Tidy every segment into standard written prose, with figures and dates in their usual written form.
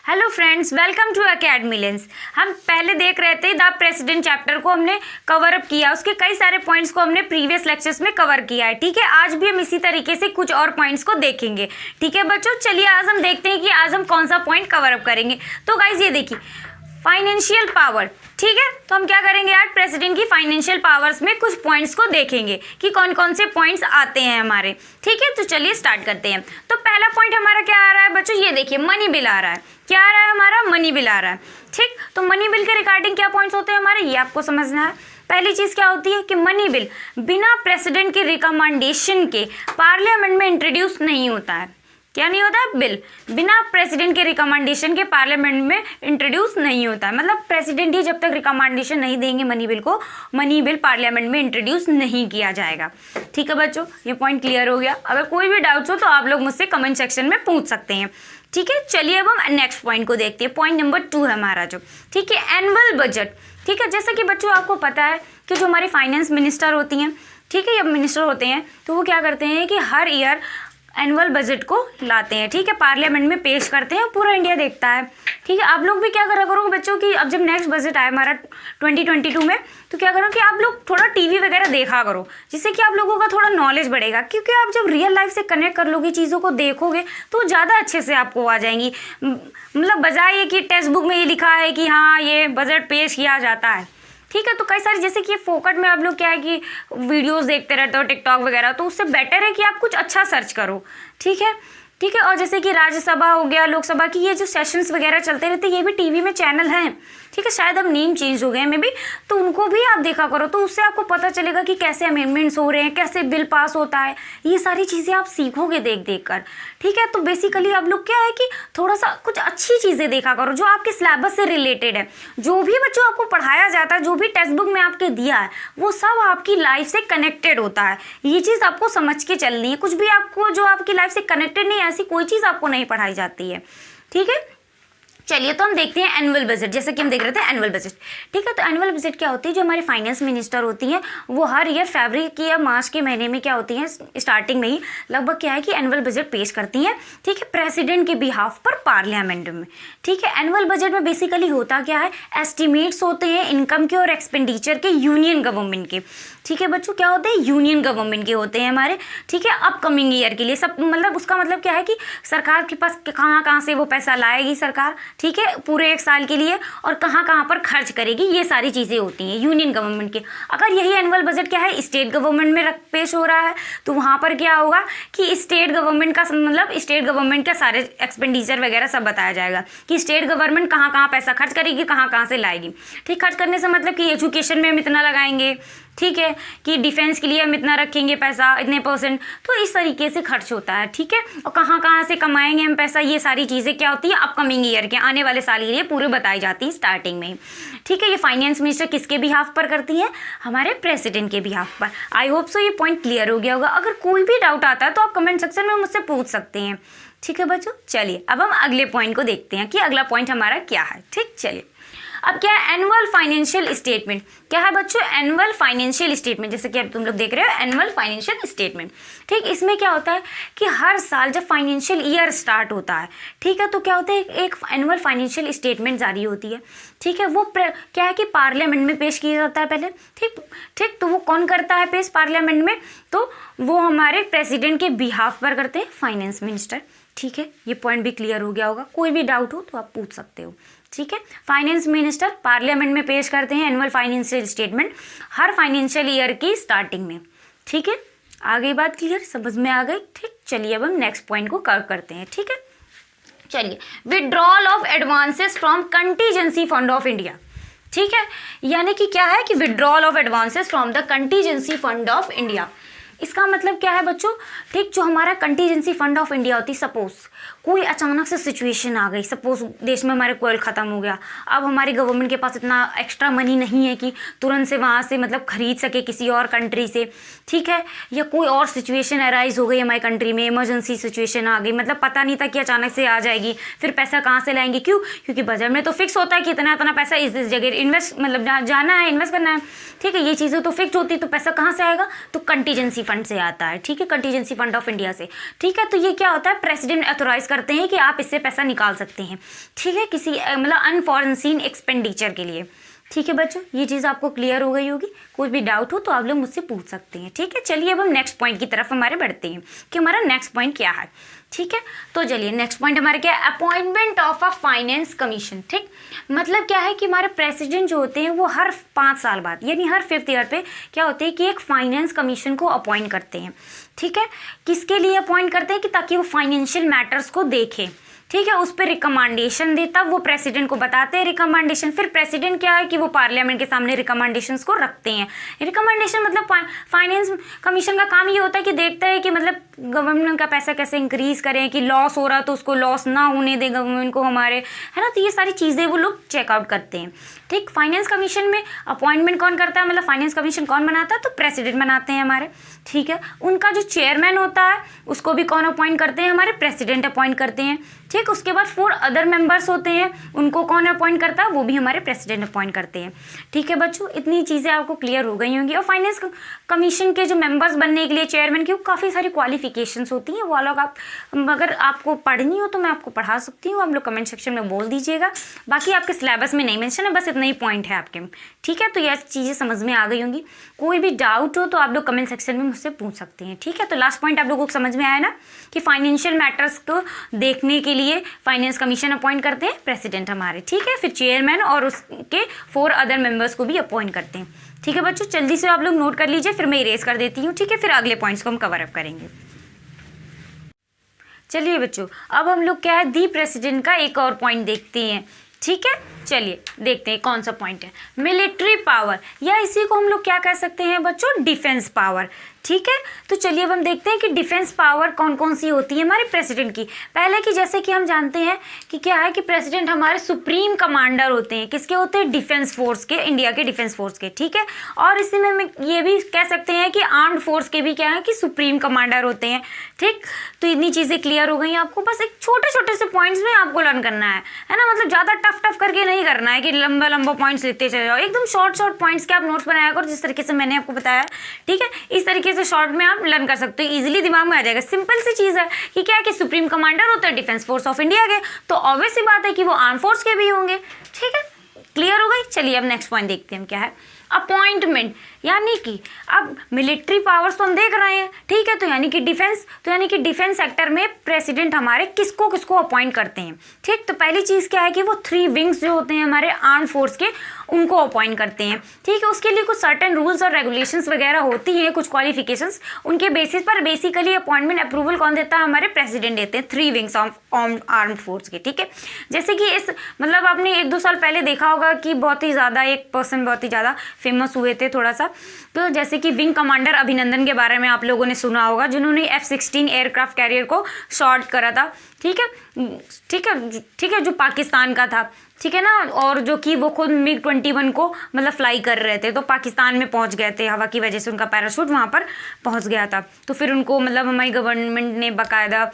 Hello friends, welcome to Academy Lens. हम पहले देख रहे थे द प्रेसिडेंट चैप्टर को हमने कवर अप किया, उसके कई सारे पॉइंट्स को हमने प्रीवियस लेक्चर्स में कवर किया है। ठीक है, आज भी हम इसी तरीके से कुछ और पॉइंट्स को देखेंगे। ठीक है बच्चों, चलिए आज हम देखते हैं कि आज हम कौन सा पॉइंट कवर अप करेंगे। तो गाइज ये देखिए, फाइनेंशियल पावर। ठीक है, तो हम क्या करेंगे आज प्रेसिडेंट की फाइनेंशियल पावर्स में कुछ पॉइंट्स को देखेंगे कि कौन कौन से पॉइंट्स आते हैं हमारे। ठीक है, तो चलिए स्टार्ट करते हैं। तो पहला पॉइंट हमारा क्या आ रहा है बच्चों, ये देखिए मनी बिल आ रहा है। क्या आ रहा है हमारा, मनी बिल आ रहा है। ठीक, तो मनी बिल के रिगार्डिंग क्या पॉइंट्स होते हैं हमारे, ये आपको समझना है। पहली चीज क्या होती है कि मनी बिल बिना प्रेसिडेंट के रिकमेंडेशन के पार्लियामेंट में इंट्रोड्यूस नहीं होता है। क्या नहीं होता है, बिल बिना प्रेसिडेंट के रिकमेंडेशन के पार्लियामेंट में इंट्रोड्यूस नहीं होता है। मतलब प्रेसिडेंट ही जब तक रिकमेंडेशन नहीं देंगे मनी बिल को, मनी बिल पार्लियामेंट में इंट्रोड्यूस नहीं किया जाएगा। ठीक है बच्चों, ये पॉइंट क्लियर हो गया। अगर कोई भी डाउट्स हो तो आप लोग मुझसे कमेंट सेक्शन में पूछ सकते हैं। ठीक है, चलिए अब हम नेक्स्ट पॉइंट को देखते हैं। पॉइंट नंबर 2 है हमारा जो, ठीक है, एनुअल बजट। ठीक है, जैसा कि बच्चों आपको पता है कि जो हमारी फाइनेंस मिनिस्टर होती हैं, ठीक है, या मिनिस्टर होते हैं, तो वो क्या करते हैं कि हर ईयर एनुअल बजट को लाते हैं। ठीक है, पार्लियामेंट में पेश करते हैं, पूरा इंडिया देखता है। ठीक है, आप लोग भी क्या करा करो बच्चों कि अब जब नेक्स्ट बजट आए हमारा 2022 में, तो क्या करो कि आप लोग थोड़ा टीवी वगैरह देखा करो, जिससे कि आप लोगों का थोड़ा नॉलेज बढ़ेगा। क्योंकि आप जब रियल लाइफ से कनेक्ट कर लोगे, चीज़ों को देखोगे, तो ज़्यादा अच्छे से आपको आ जाएंगी। मतलब बजाय ये कि टेक्स्ट बुक में ये लिखा है कि हाँ ये बजट पेश किया जाता है। ठीक है, तो कई सारी जैसे कि ये फोकट में आप लोग क्या है कि वीडियोस देखते रहते हो टिकटॉक वगैरह, तो उससे बेटर है कि आप कुछ अच्छा सर्च करो। ठीक है, ठीक है, और जैसे कि राज्यसभा हो गया, लोकसभा की ये जो सेशंस वगैरह चलते रहते हैं, ये भी टीवी में चैनल हैं। ठीक है, शायद अब नेम चेंज हो गए हैं मे बी, तो उनको भी आप देखा करो, तो उससे आपको पता चलेगा कि कैसे अमेंडमेंट्स हो रहे हैं, कैसे बिल पास होता है। ये सारी चीज़ें आप सीखोगे देख देख कर। ठीक है, तो बेसिकली आप लोग क्या है कि थोड़ा सा कुछ अच्छी चीज़ें देखा करो जो आपके सिलेबस से रिलेटेड है। जो भी बच्चों आपको पढ़ाया जाता है, जो भी टेक्स्ट बुक में आपके दिया है, वो सब आपकी लाइफ से कनेक्टेड होता है। ये चीज़ आपको समझ के चलनी है। कुछ भी आपको जो आपकी लाइफ से कनेक्टेड नहीं, ऐसी कोई चीज़ आपको नहीं पढ़ाई जाती है। ठीक है, चलिए तो हम देखते हैं एनुअल बजट। जैसे कि हम देख रहे थे एनुअल बजट। ठीक है, तो एनुअल बजट क्या होती है, जो हमारी फाइनेंस मिनिस्टर होती हैं, वो हर ईयर फरवरी के या मार्च के महीने में क्या होती हैं, स्टार्टिंग में ही लगभग क्या है कि एनुअल बजट पेश करती हैं। ठीक है, प्रेसिडेंट के बिहाफ पर पार्लियामेंट में। ठीक है, एनुअल बजट में बेसिकली होता क्या है, एस्टिमेट्स होते हैं इनकम के और एक्सपेंडिचर के यूनियन गवर्नमेंट के। ठीक है बच्चों, क्या होते हैं, यूनियन गवर्नमेंट के होते हैं हमारे। ठीक है, अपकमिंग ईयर के लिए सब, मतलब उसका मतलब क्या है कि सरकार के पास कहाँ कहाँ से वो पैसा लाएगी सरकार, ठीक है, पूरे एक साल के लिए, और कहाँ कहाँ पर खर्च करेगी, ये सारी चीज़ें होती हैं यूनियन गवर्नमेंट के। अगर यही एनुअल बजट क्या है स्टेट गवर्नमेंट में पेश हो रहा है, तो वहाँ पर क्या होगा कि स्टेट गवर्नमेंट का मतलब स्टेट गवर्नमेंट का सारे एक्सपेंडिचर वगैरह सब बताया जाएगा कि स्टेट गवर्नमेंट कहाँ कहाँ पैसा खर्च करेगी, कहाँ कहाँ से लाएगी। ठीक, खर्च करने से मतलब कि एजुकेशन में हम इतना लगाएंगे, ठीक है, कि डिफेंस के लिए हम इतना रखेंगे पैसा, इतने %, तो इस तरीके से खर्च होता है। ठीक है, और कहाँ कहाँ से कमाएंगे हम पैसा, ये सारी चीज़ें क्या होती है अपकमिंग ईयर के, आने वाले साल के लिए पूरे बताई जाती है स्टार्टिंग में। ठीक है, ये फाइनेंस मिनिस्टर किसके बिहाफ पर करती है, हमारे प्रेसिडेंट के बिहाफ पर। आई होप सो ये पॉइंट क्लियर हो गया होगा। अगर कोई भी डाउट आता है तो आप कमेंट सेक्शन में मुझसे पूछ सकते हैं। ठीक है बच्चों, चलिए अब हम अगले पॉइंट को देखते हैं कि अगला पॉइंट हमारा क्या है। ठीक, चलिए अब क्या है, एनुअल फाइनेंशियल स्टेटमेंट। क्या है बच्चों, एनुअल फाइनेंशियल स्टेटमेंट। जैसे कि अब तुम लोग देख रहे हो एनुअल फाइनेंशियल स्टेटमेंट। ठीक, इसमें क्या होता है कि हर साल जब फाइनेंशियल ईयर स्टार्ट होता है, ठीक है, तो क्या होता है एक एनुअल फाइनेंशियल स्टेटमेंट जारी होती है। ठीक है, वो क्या है कि पार्लियामेंट में पेश किया जाता है पहले। ठीक ठीक, तो वो कौन करता है पेश पार्लियामेंट में, तो वो हमारे प्रेसिडेंट के बिहाफ पर करते हैं फाइनेंस मिनिस्टर। ठीक है, ये पॉइंट भी क्लियर हो गया होगा। कोई भी डाउट हो तो आप पूछ सकते हो। ठीक है, फाइनेंस मिनिस्टर पार्लियामेंट में पेश करते हैं एनुअल फाइनेंशियल स्टेटमेंट हर फाइनेंशियल ईयर की स्टार्टिंग में। ठीक है, आ गई बात क्लियर, समझ में आ गई। ठीक, चलिए अब हम नेक्स्ट पॉइंट को कवर करते हैं। ठीक है, चलिए withdrawal of advances from contingency fund of India. ठीक है, यानी कि क्या है कि withdrawal of advances from the contingency fund of India. इसका मतलब क्या है बच्चों, ठीक, जो हमारा कंटीजेंसी फंड ऑफ इंडिया होती, सपोज कोई अचानक से सिचुएशन आ गई, सपोज देश में हमारे कोयल ख़त्म हो गया, अब हमारी गवर्नमेंट के पास इतना एक्स्ट्रा मनी नहीं है कि तुरंत से वहाँ से मतलब खरीद सके किसी और कंट्री से। ठीक है, या कोई और सिचुएशन अराइज हो गई हमारी कंट्री में, इमरजेंसी सिचुएशन आ गई, मतलब पता नहीं था कि अचानक से आ जाएगी, फिर पैसा कहाँ से लाएंगे, क्यों, क्योंकि बजट में तो फिक्स होता है कि इतना इतना पैसा इस जगह इन्वेस्ट, मतलब जाना है, इन्वेस्ट करना है। ठीक है, ये चीज़ें तो फिक्स होती, तो पैसा कहाँ से आएगा, तो कंटीजेंसी फंड से आता है। ठीक है, कंटीजेंसी फंड ऑफ इंडिया से। ठीक है, तो ये क्या होता है, प्रेसिडेंट ऑथोराइज करते हैं कि आप इससे पैसा निकाल सकते हैं, ठीक है, किसी मतलब अनफॉरेंसीन एक्सपेंडिचर के लिए। ठीक है बच्चों, ये चीज़ आपको क्लियर हो गई होगी। कोई भी डाउट हो तो आप लोग मुझसे पूछ सकते हैं, ठीक है। चलिए अब हम नेक्स्ट पॉइंट की तरफ हमारे बढ़ते हैं कि हमारा नेक्स्ट पॉइंट क्या है, ठीक है। तो चलिए नेक्स्ट पॉइंट हमारा क्या है, appointment of a finance commission, ठीक। मतलब क्या है कि हमारे प्रेसिडेंट जो होते हैं वो हर 5 साल बाद यानी हर 5th ईयर पे क्या होते हैं कि एक फाइनेंस कमीशन को अपॉइंट करते हैं, ठीक है। किसके लिए अपॉइंट करते हैं कि ताकि वो फाइनेंशियल मैटर्स को देखें, ठीक है, उस पर रिकमेंडेशन देता, वो प्रेसिडेंट को बताते हैं रिकमेंडेशन, फिर प्रेसिडेंट क्या है कि वो पार्लियामेंट के सामने रिकमेंडेशंस को रखते हैं। रिकमेंडेशन मतलब फाइनेंस कमीशन का काम ये होता है कि देखता है कि मतलब गवर्नमेंट का पैसा कैसे इंक्रीज करें, कि लॉस हो रहा तो उसको लॉस ना होने दे गवर्नमेंट को हमारे, है ना। तो ये सारी चीज़ें वो लोग चेकआउट करते हैं, ठीक। फाइनेंस कमीशन में अपॉइंटमेंट कौन करता है, मतलब फाइनेंस कमीशन कौन बनाता है, तो प्रेसिडेंट बनाते हैं हमारे, ठीक है। उनका जो चेयरमैन होता है उसको भी कौन अपॉइंट करते हैं, हमारे प्रेसिडेंट अपॉइंट करते हैं, ठीक। उसके बाद 4 अदर मेंबर्स होते हैं, उनको कौन अपॉइंट करता है, वो भी हमारे प्रेसिडेंट अपॉइंट करते हैं, ठीक है बच्चों। इतनी चीज़ें आपको क्लियर हो गई होंगी। और फाइनेंस कमीशन के जो मेंबर्स बनने के लिए चेयरमैन की काफ़ी सारी क्वालिफिकेशंस होती हैं, वो लोग आप अगर आपको पढ़नी हो तो मैं आपको पढ़ा सकती हूँ, आप लोग कमेंट सेक्शन में बोल दीजिएगा। बाकी आपके सिलेबस में नहीं मेंशन है, बस इतना ही पॉइंट है आपके, ठीक है। तो ये चीज़ें समझ में आ गई होंगी। कोई भी डाउट हो तो आप लोग कमेंट सेक्शन में मुझसे पूछ सकते हैं, ठीक है। तो लास्ट पॉइंट आप लोगों को समझ में आया ना कि फाइनेंशियल मैटर्स को देखने के लिए फाइनेंस कमीशन अपॉइंट करते हैं प्रेसिडेंट हमारे, ठीक है। फिर चेयरमैन और उसके 4 अदर मेंबर्स को भी अपॉइंट करते हैं, ठीक है बच्चों। जल्दी से आप लोग नोट कर लीजिए, फिर मैं इरेज कर देती हूँ, ठीक है। फिर अगले पॉइंट्स को हम कवर अप करेंगे। चलिए बच्चों, अब हम लोग क्या है दी प्रेसिडेंट का एक और पॉइंट देखते हैं, ठीक है। चलिए देखते हैं कौन सा पॉइंट है, मिलिट्री पावर, या इसी को हम लोग क्या कह सकते हैं बच्चों, डिफेंस पावर, ठीक है। तो चलिए अब हम देखते हैं कि डिफेंस पावर कौन कौन सी होती है हमारे प्रेसिडेंट की। पहले की जैसे कि हम जानते हैं कि क्या है कि प्रेसिडेंट हमारे सुप्रीम कमांडर होते हैं, किसके होते हैं, डिफेंस फोर्स के, इंडिया के डिफेंस फोर्स के, ठीक है। और इसी में हम ये भी कह सकते हैं कि आर्म्ड फोर्स के भी क्या है कि सुप्रीम कमांडर होते हैं, ठीक। तो इतनी चीज़ें क्लियर हो गई आपको। बस एक छोटे छोटे से पॉइंट्स में आपको लर्न करना है ना, मतलब ज़्यादा टफ करके नहीं करना है कि लंबा लंबा पॉइंट्स लेते चले जाओ, एकदम शॉर्ट पॉइंट्स के आप नोट्स बनाया करो जिस तरीके से मैंने आपको बताया, ठीक है। इस तरीके से शॉर्ट में आप लर्न कर सकते हो, इजीली दिमाग में आ जाएगा। सिंपल सी चीज़ है कि क्या है कि सुप्रीम कमांडर होता है डिफेंस फोर्स ऑफ इंडिया के, तो ऑब्वियस सी बात है कि वो आर्म फोर्स के भी होंगे, ठीक है। क्लियर हो गई। चलिए अब नेक्स्ट पॉइंट देखते हैं हम क्या है, अपॉइंटमेंट, यानी कि अब मिलिट्री पावर्स तो हम देख रहे हैं, ठीक है। तो यानी कि डिफेंस सेक्टर में प्रेसिडेंट हमारे किसको किसको अपॉइंट करते हैं, ठीक। तो पहली चीज़ क्या है कि वो 3 विंग्स जो होते हैं हमारे आर्म फोर्स के, उनको अपॉइंट करते हैं, ठीक है। उसके लिए कुछ सर्टेन रूल्स और रेगुलेशंस वगैरह होती हैं, कुछ क्वालिफिकेशंस, उनके बेसिस पर बेसिकली अपॉइंटमेंट अप्रूवल कौन देता है, हमारे प्रेसिडेंट देते हैं 3 विंग्स ऑफ आर्म फोर्स के, ठीक है। जैसे कि इस मतलब आपने 1-2 साल पहले देखा होगा कि बहुत ही ज़्यादा एक पर्सन बहुत ही ज़्यादा फेमस हुए थे थोड़ा सा, तो जैसे कि विंग कमांडर अभिनंदन के बारे में आप लोगों ने सुना होगा, जिन्होंने F-16 एयरक्राफ्ट कैरियर को शॉर्ट करा था, ठीक है, जो पाकिस्तान का था, ठीक है ना। और जो कि वो खुद MiG-21 को मतलब फ्लाई कर रहे थे, तो पाकिस्तान में पहुंच गए थे, हवा की वजह से उनका पैराशूट वहां पर पहुंच गया था, तो फिर उनको मतलब हमारी गवर्नमेंट ने बाकायदा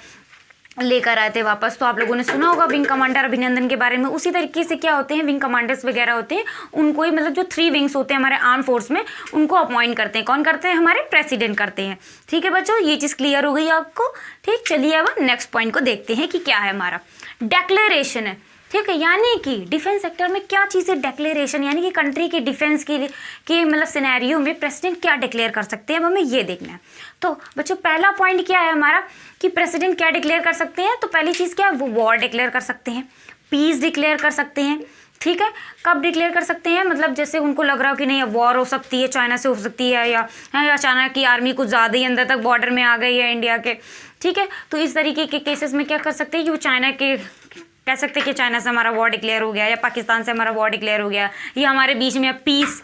लेकर आए थे वापस। तो आप लोगों ने सुना होगा विंग कमांडर अभिनंदन के बारे में। उसी तरीके से क्या होते हैं, विंग कमांडर्स वगैरह होते हैं, उनको ही मतलब जो 3 विंग्स होते हैं हमारे आर्म फोर्स में, उनको अपॉइंट करते हैं। कौन करते हैं, हमारे प्रेसिडेंट करते हैं, ठीक है बच्चों। ये चीज़ क्लियर हो गई आपको, ठीक। चलिए अब नेक्स्ट पॉइंट को देखते हैं कि क्या है हमारा, डेक्लेरेशन है, ठीक है। यानी कि डिफेंस सेक्टर में क्या चीज़ है, डेक्लेरेशन, यानी कि कंट्री के डिफेंस के लिए कि मतलब सिनेरियो में प्रेसिडेंट क्या डिक्लेयर कर सकते हैं, अब हमें ये देखना है। तो बच्चों पहला पॉइंट क्या है हमारा कि प्रेसिडेंट क्या डिक्लेयर कर सकते हैं, तो पहली चीज़ क्या है, वो वॉर डिक्लेयर कर सकते हैं, पीस डिक्लेयर कर सकते हैं, ठीक है। कब डिक्लेयर कर सकते हैं, मतलब जैसे उनको लग रहा हो कि नहीं अब वॉर हो सकती है, चाइना से हो सकती है, या अचानक की आर्मी कुछ ज़्यादा ही अंदर तक बॉर्डर में आ गई है इंडिया के, ठीक है। तो इस तरीके के केसेस में क्या कर सकते हैं कि वो चाइना के कह सकते हैं कि चाइना से हमारा वॉर डिक्लेयर हो गया, या पाकिस्तान से हमारा वॉर डिक्लेयर हो गया, या हमारे बीच में अब पीस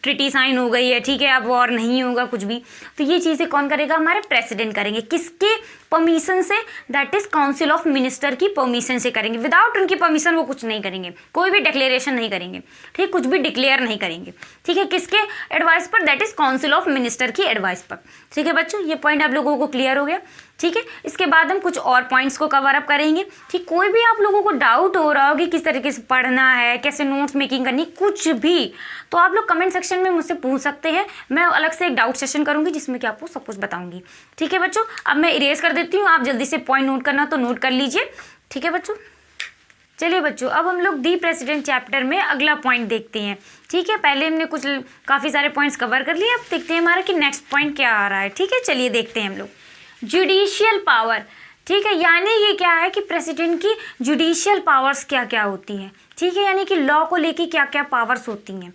ट्रीटी साइन हो गई है, ठीक है, अब वॉर नहीं होगा कुछ भी। तो ये चीज़ें कौन करेगा, हमारे प्रेसिडेंट करेंगे। किसके परमिशन से, that is council of minister की परमिशन से करेंगे। विदाउट उनकी परमिशन वो कुछ नहीं करेंगे, कोई भी डिक्लेरेशन नहीं करेंगे, ठीक, कुछ भी डिक्लेयर नहीं करेंगे, ठीक है। किसके एडवाइस पर, that is council of minister की एडवाइस पर, ठीक है बच्चों। ये पॉइंट आप लोगों को क्लियर हो गया, ठीक है। इसके बाद हम कुछ और पॉइंट्स को कवर अप करेंगे, ठीक। कोई भी आप लोगों को डाउट हो रहा हो कि किस तरीके से पढ़ना है, कैसे नोट्स मेकिंग करनी, कुछ भी, तो आप लोग कमेंट सेक्शन में मुझसे पूछ सकते हैं। मैं अलग से एक डाउट सेशन करूंगी जिसमें कि आपको सब कुछ बताऊंगी, ठीक है बच्चों। अब मैं इरेज कर देती हूँ, आप जल्दी से पॉइंट नोट करना तो नोट कर लीजिए, ठीक है बच्चों। चलिए बच्चों, अब हम लोग दी प्रेसिडेंट चैप्टर में अगला पॉइंट देखते हैं, ठीक है। पहले हमने काफ़ी सारे पॉइंट्स कवर कर लिए, अब देखते हैं हमारा कि नेक्स्ट पॉइंट क्या आ रहा है, ठीक है। चलिए देखते हैं हम लोग जुडिशियल पावर, ठीक है। यानी ये क्या है कि प्रेसिडेंट की जुडिशियल पावर्स क्या क्या होती हैं, ठीक है, यानी कि लॉ को लेके क्या क्या पावर्स होती हैं,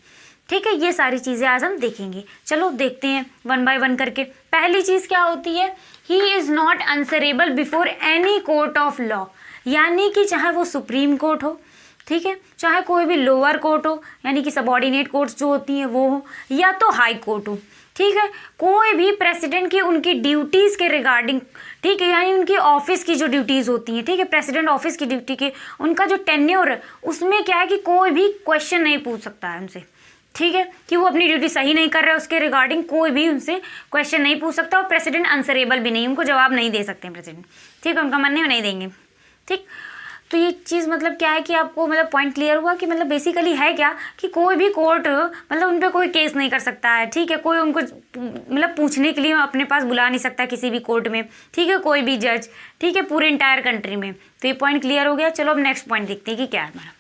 ठीक है। ये सारी चीज़ें आज हम देखेंगे। चलो देखते हैं वन बाय वन करके। पहली चीज़ क्या होती है, he is not answerable before any court of law, यानी कि चाहे वो सुप्रीम कोर्ट हो, ठीक है, चाहे कोई भी लोअर कोर्ट हो, यानी कि सबऑर्डिनेट कोर्ट्स जो होती हैं वो हो, या तो हाई कोर्ट हो, ठीक है, कोई भी प्रेसिडेंट की उनकी ड्यूटीज़ के रिगार्डिंग, ठीक है, यानी उनकी ऑफिस की जो ड्यूटीज़ होती हैं, ठीक है, प्रेसिडेंट ऑफिस की ड्यूटी के उनका जो टेन्योर है उसमें क्या है कि कोई भी क्वेश्चन नहीं पूछ सकता है उनसे, ठीक है, कि वो अपनी ड्यूटी सही नहीं कर रहे, उसके रिगार्डिंग कोई भी उनसे क्वेश्चन नहीं पूछ सकता, और प्रेसिडेंट आंसरेबल भी नहीं, उनको जवाब नहीं दे सकते हैं प्रेसिडेंट, ठीक है, उनका मानने में नहीं देंगे, ठीक। तो ये चीज़ मतलब क्या है कि आपको मतलब पॉइंट क्लियर हुआ कि मतलब बेसिकली है क्या कि कोई भी कोर्ट मतलब उन पर कोई केस नहीं कर सकता है, ठीक है, कोई उनको मतलब पूछने के लिए अपने पास बुला नहीं सकता किसी भी कोर्ट में, ठीक है, कोई भी जज, ठीक है, पूरे इंटायर कंट्री में। तो ये पॉइंट क्लियर हो गया। चलो अब नेक्स्ट पॉइंट देखते हैं कि क्या है हमारा।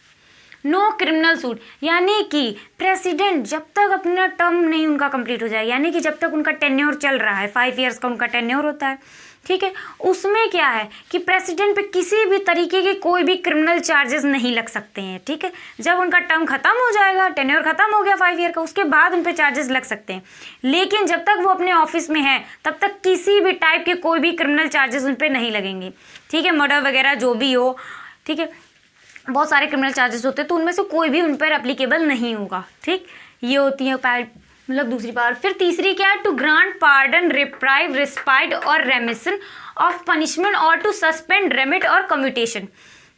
नो क्रिमिनल सूट, यानी कि प्रेसिडेंट जब तक अपना टर्म नहीं उनका कंप्लीट हो जाए, यानी कि जब तक उनका टेन्योर चल रहा है, 5 ईयर्स का उनका टेन्योर होता है, ठीक है, उसमें क्या है कि प्रेसिडेंट पे किसी भी तरीके के कोई भी क्रिमिनल चार्जेस नहीं लग सकते हैं, ठीक है। जब उनका टर्म खत्म हो जाएगा, टेन्योर खत्म हो गया 5 ईयर का, उसके बाद उन पे चार्जेस लग सकते हैं, लेकिन जब तक वो अपने ऑफिस में है तब तक किसी भी टाइप के कोई भी क्रिमिनल चार्जेस उन पर नहीं लगेंगे, ठीक है, मर्डर वगैरह जो भी हो, ठीक है, बहुत सारे क्रिमिनल चार्जेस होते हैं, तो उनमें से कोई भी उन पर एप्लीकेबल नहीं होगा, ठीक। ये होती है मतलब दूसरी पावर। फिर तीसरी क्या है, to grant pardon, reprieve, respite और रेमिशन ऑफ पनिशमेंट और टू सस्पेंड, रेमिट और कम्यूटेशन,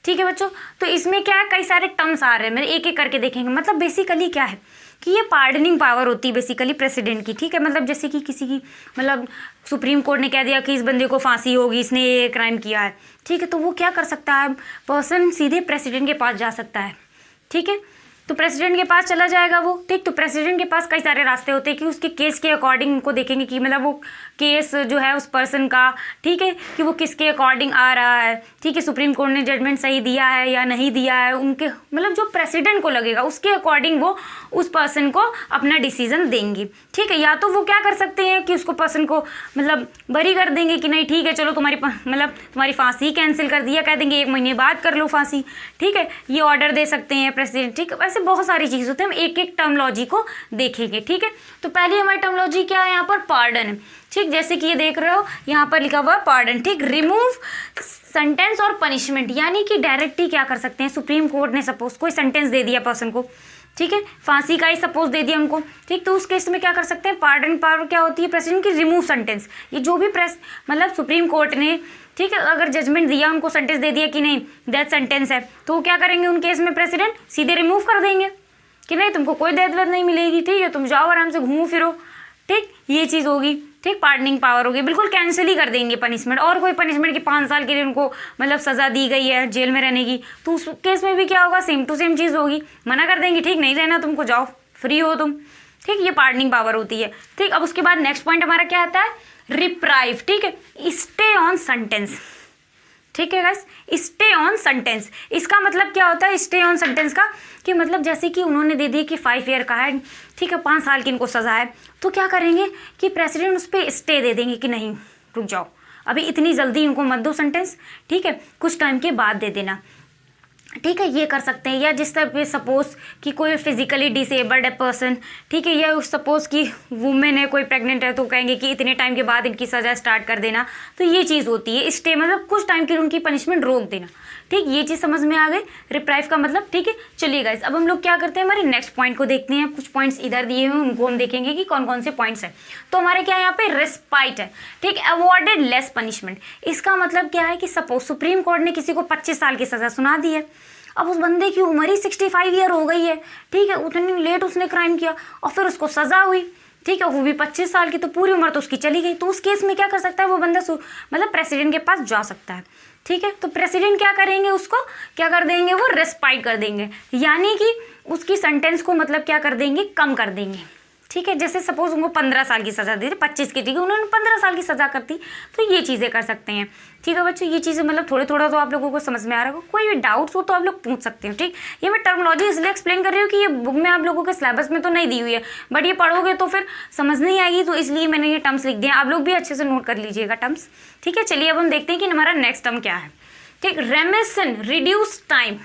ठीक है बच्चों। तो इसमें क्या है, कई सारे टर्म्स आ रहे हैं, मेरे एक एक करके देखेंगे। मतलब बेसिकली क्या है कि ये पार्डनिंग पावर होती है बेसिकली प्रेसिडेंट की, ठीक है। मतलब जैसे कि किसी की मतलब सुप्रीम कोर्ट ने कह दिया कि इस बंदे को फांसी होगी, इसने ये क्राइम किया है, ठीक है, तो वो क्या कर सकता है, पर्सन सीधे प्रेसिडेंट के पास जा सकता है, ठीक है। तो प्रेसिडेंट के पास चला जाएगा वो, ठीक। तो प्रेसिडेंट के पास कई सारे रास्ते होते हैं कि उसके केस के अकॉर्डिंग उनको देखेंगे कि मतलब वो केस जो है उस पर्सन का, ठीक है, कि वो किसके अकॉर्डिंग आ रहा है, ठीक है, सुप्रीम कोर्ट ने जजमेंट सही दिया है या नहीं दिया है, उनके मतलब जो प्रेसिडेंट को लगेगा उसके अकॉर्डिंग वो उस पर्सन को अपना डिसीजन देंगे, ठीक है। या तो वो क्या कर सकते हैं कि उसको पर्सन को मतलब बरी कर देंगे कि नहीं ठीक है चलो तुम्हारी फांसी कैंसिल कर दिया, कह देंगे 1 महीने बाद कर लो फांसी, ठीक है, ये ऑर्डर दे सकते हैं प्रेसिडेंट, ठीक है। ऐसे बहुत सारी चीज़ होती है, हम एक एक टर्मोलॉजी को देखेंगे, ठीक है। तो पहली हमारी टर्मोलॉजी क्या है, यहाँ पर पार्डन है, ठीक। जैसे कि ये देख रहे हो यहाँ पर लिखा हुआ है पार्डन, ठीक। रिमूव सेंटेंस और पनिशमेंट, यानी कि डायरेक्ट ही क्या कर सकते हैं, सुप्रीम कोर्ट ने सपोज कोई सेंटेंस दे दिया पर्सन को, ठीक है, फांसी का ही सपोज दे दिया उनको, ठीक। तो उस केस में क्या कर सकते हैं, पार्डन पावर क्या होती है प्रेसिडेंट की, रिमूव सेंटेंस। ये जो भी मतलब सुप्रीम कोर्ट ने, ठीक है, अगर जजमेंट दिया, उनको सेंटेंस दे दिया कि नहीं डेथ सेंटेंस है, तो वो क्या करेंगे उन केस में प्रेसिडेंट सीधे रिमूव कर देंगे कि नहीं तुमको कोई डेथ वेथ नहीं मिलेगी, ठीक है, तुम जाओ आराम से घूमो फिरो, ठीक। ये चीज़ होगी, ठीक, पार्डनिंग पावर होगी, बिल्कुल कैंसिल ही कर देंगे पनिशमेंट। और कोई पनिशमेंट की 5 साल के लिए उनको मतलब सज़ा दी गई है जेल में रहने की, तो उस केस में भी क्या होगा, सेम टू सेम चीज़ होगी, मना कर देंगे, ठीक, नहीं रहना तुमको, जाओ फ्री हो तुम, ठीक। ये पार्डनिंग पावर होती है, ठीक। अब उसके बाद नेक्स्ट पॉइंट हमारा क्या आता है, रिप्राइव, ठीक है, स्टे ऑन सेंटेंस, ठीक है गाइस, स्टे ऑन सेंटेंस। इसका मतलब क्या होता है स्टे ऑन सेंटेंस का, कि मतलब जैसे कि उन्होंने दे दिया कि 5 ईयर का है, ठीक है, 5 साल की इनको सज़ा है, तो क्या करेंगे कि प्रेसिडेंट उस पर स्टे दे देंगे कि नहीं रुक जाओ, अभी इतनी जल्दी इनको मत दो सेंटेंस, ठीक है, कुछ टाइम के बाद दे देना, ठीक है, ये कर सकते हैं। या जिस तरह पे सपोज कि कोई फिजिकली डिसेबल्ड है पर्सन, ठीक है, या सपोज कि वुमेन है, कोई प्रेग्नेंट है, तो कहेंगे कि इतने टाइम के बाद इनकी सज़ा स्टार्ट कर देना, तो ये चीज़ होती है स्टे, मतलब कुछ टाइम के लिए उनकी पनिशमेंट रोक देना, ठीक। ये चीज़ समझ में आ गई रिप्राइव का मतलब, ठीक है। चलिए गाइस, अब हम लोग क्या करते हैं, हमारे नेक्स्ट पॉइंट को देखते हैं। कुछ पॉइंट्स इधर दिए हुए उनको हम देखेंगे कि कौन कौन से पॉइंट्स हैं। तो हमारे क्या यहाँ पे रिस्पाइट है, ठीक, अवॉर्डेड लेस पनिशमेंट। इसका मतलब क्या है कि सपोज सुप्रीम कोर्ट ने किसी को 25 साल की सज़ा सुना दी है, अब उस बंदे की उम्र ही 65 ईयर हो गई है, ठीक है, उतनी लेट उसने क्राइम किया और फिर उसको सज़ा हुई, ठीक है, वो भी 25 साल की, तो पूरी उम्र तो उसकी चली गई। तो उस केस में क्या कर सकता है वो बंदा मतलब प्रेसिडेंट के पास जा सकता है, ठीक है। तो प्रेसिडेंट क्या करेंगे, उसको क्या कर देंगे, वो रेस्पाइट कर देंगे, यानी कि उसकी सेंटेंस को मतलब क्या कर देंगे, कम कर देंगे, ठीक है। जैसे सपोज उनको 15 साल की सज़ा दी थी, 25 की थी, उन्होंने 15 साल की सज़ा करती, तो ये चीज़ें कर सकते हैं। ठीक है बच्चों, ये चीज़ें मतलब थोड़ा थोड़ा तो आप लोगों को समझ में आ रहा होगा। कोई भी डाउट्स हो तो आप लोग पूछ सकते हो। ठीक, ये मैं टर्मिनोलॉजी इसलिए एक्सप्लेन कर रही हूँ कि ये बुक में आप लोगों के सिलेबस में तो नहीं दी हुई है, बट ये पढ़ोगे तो फिर समझ नहीं आएगी, तो इसलिए मैंने ये टर्म्स लिख दिए। आप लोग भी अच्छे से नोट कर लीजिएगा टर्म्स। ठीक है, चलिए अब हम देखते हैं कि हमारा नेक्स्ट टर्म क्या है। ठीक, रेमिशन, रिड्यूस टाइम।